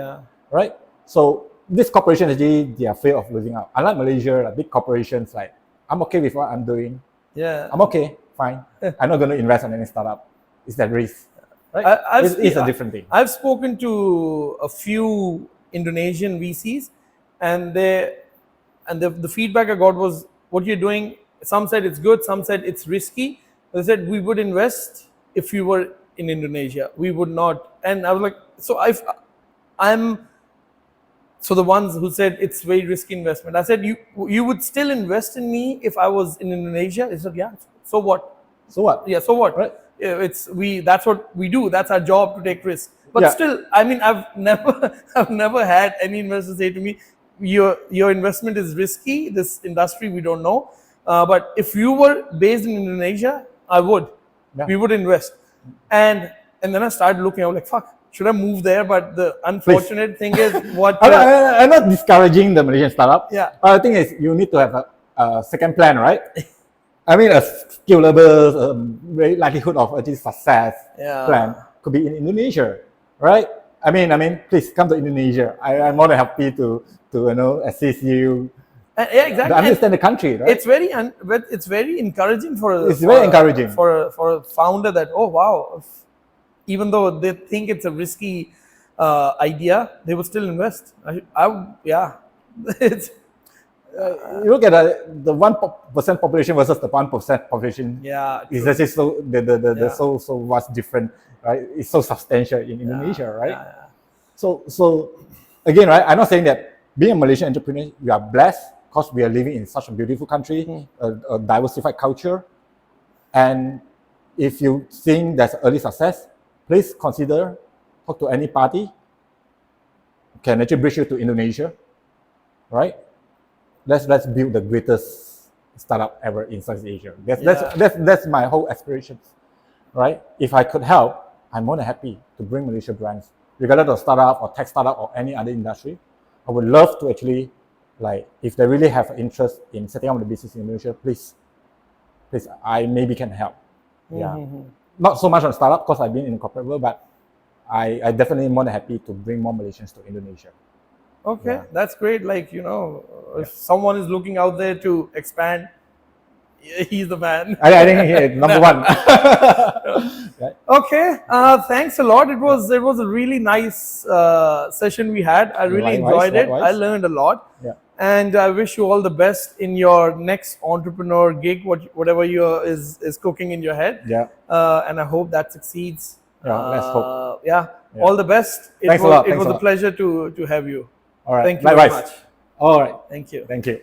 right? So this corporation actually they are fear of losing out. Unlike Malaysia, like big corporations, like I'm okay with what I'm doing. Yeah, I'm okay, fine. I'm not going to invest on any startup. It's that risk, right? It's a different thing. I've spoken to a few Indonesian VCs, and the feedback I got was, what you're doing, some said it's good, some said it's risky. They said we would invest if you were in Indonesia. We would not. And I was like, so the ones who said it's very risky investment, I said, you would still invest in me if I was in Indonesia? They said, yeah. So what? So what? Yeah, so what? Right. That's what we do. That's our job, to take risks. But still, I've never had any investor say to me, your investment is risky. This industry we don't know, but if you were based in Indonesia, I would. Yeah. We would invest, and then I started looking. I was like, fuck, should I move there? But the unfortunate thing is what. I'm not discouraging the Malaysian startup. Yeah. But the thing is, you need to have a second plan, right? I mean, a skill level, very likelihood of achieving success Yeah. plan could be in Indonesia, right? I mean, please come to Indonesia. I'm more than happy to assist you. Yeah, exactly. To understand the country, right? But it's very encouraging for It's very encouraging. for a founder that, oh wow, even though they think it's a risky idea, they will still invest. Yeah, it's You look at the 1% population versus the 1% population. yeah. It's true. just so the Yeah. so vast different, right? It's so substantial in Indonesia, right? Yeah. So again, right? I'm not saying that being a Malaysian entrepreneur, we are blessed because we are living in such a beautiful country, a diversified culture, and if you think there's early success, please consider talk to any party. Can actually bridge you to Indonesia, right? Let's build the greatest startup ever in Southeast Asia. That's my whole aspirations, right? If I could help, I'm more than happy to bring Malaysia brands, regardless of startup or tech startup or any other industry. I would love to actually, like, if they really have interest in setting up the business in Indonesia, please, I maybe can help. Yeah, not so much on startup because I've been in the corporate world, but I definitely more than happy to bring more Malaysians to Indonesia. Okay, Yeah. that's great. Like, if someone is looking out there to expand, he's the man. I think he number one. Right. Okay, thanks a lot. It was a really nice session we had. I really enjoyed it. I learned a lot. Yeah. And I wish you all the best in your next entrepreneur gig, whatever is cooking in your head. Yeah. And I hope that succeeds. Yeah, let's hope. Yeah. Yeah. All the best. It Thanks a was lot. it Thanks was a a lot. pleasure to have you. All right. Thank you Likewise. very much. All right. Thank you. Thank you.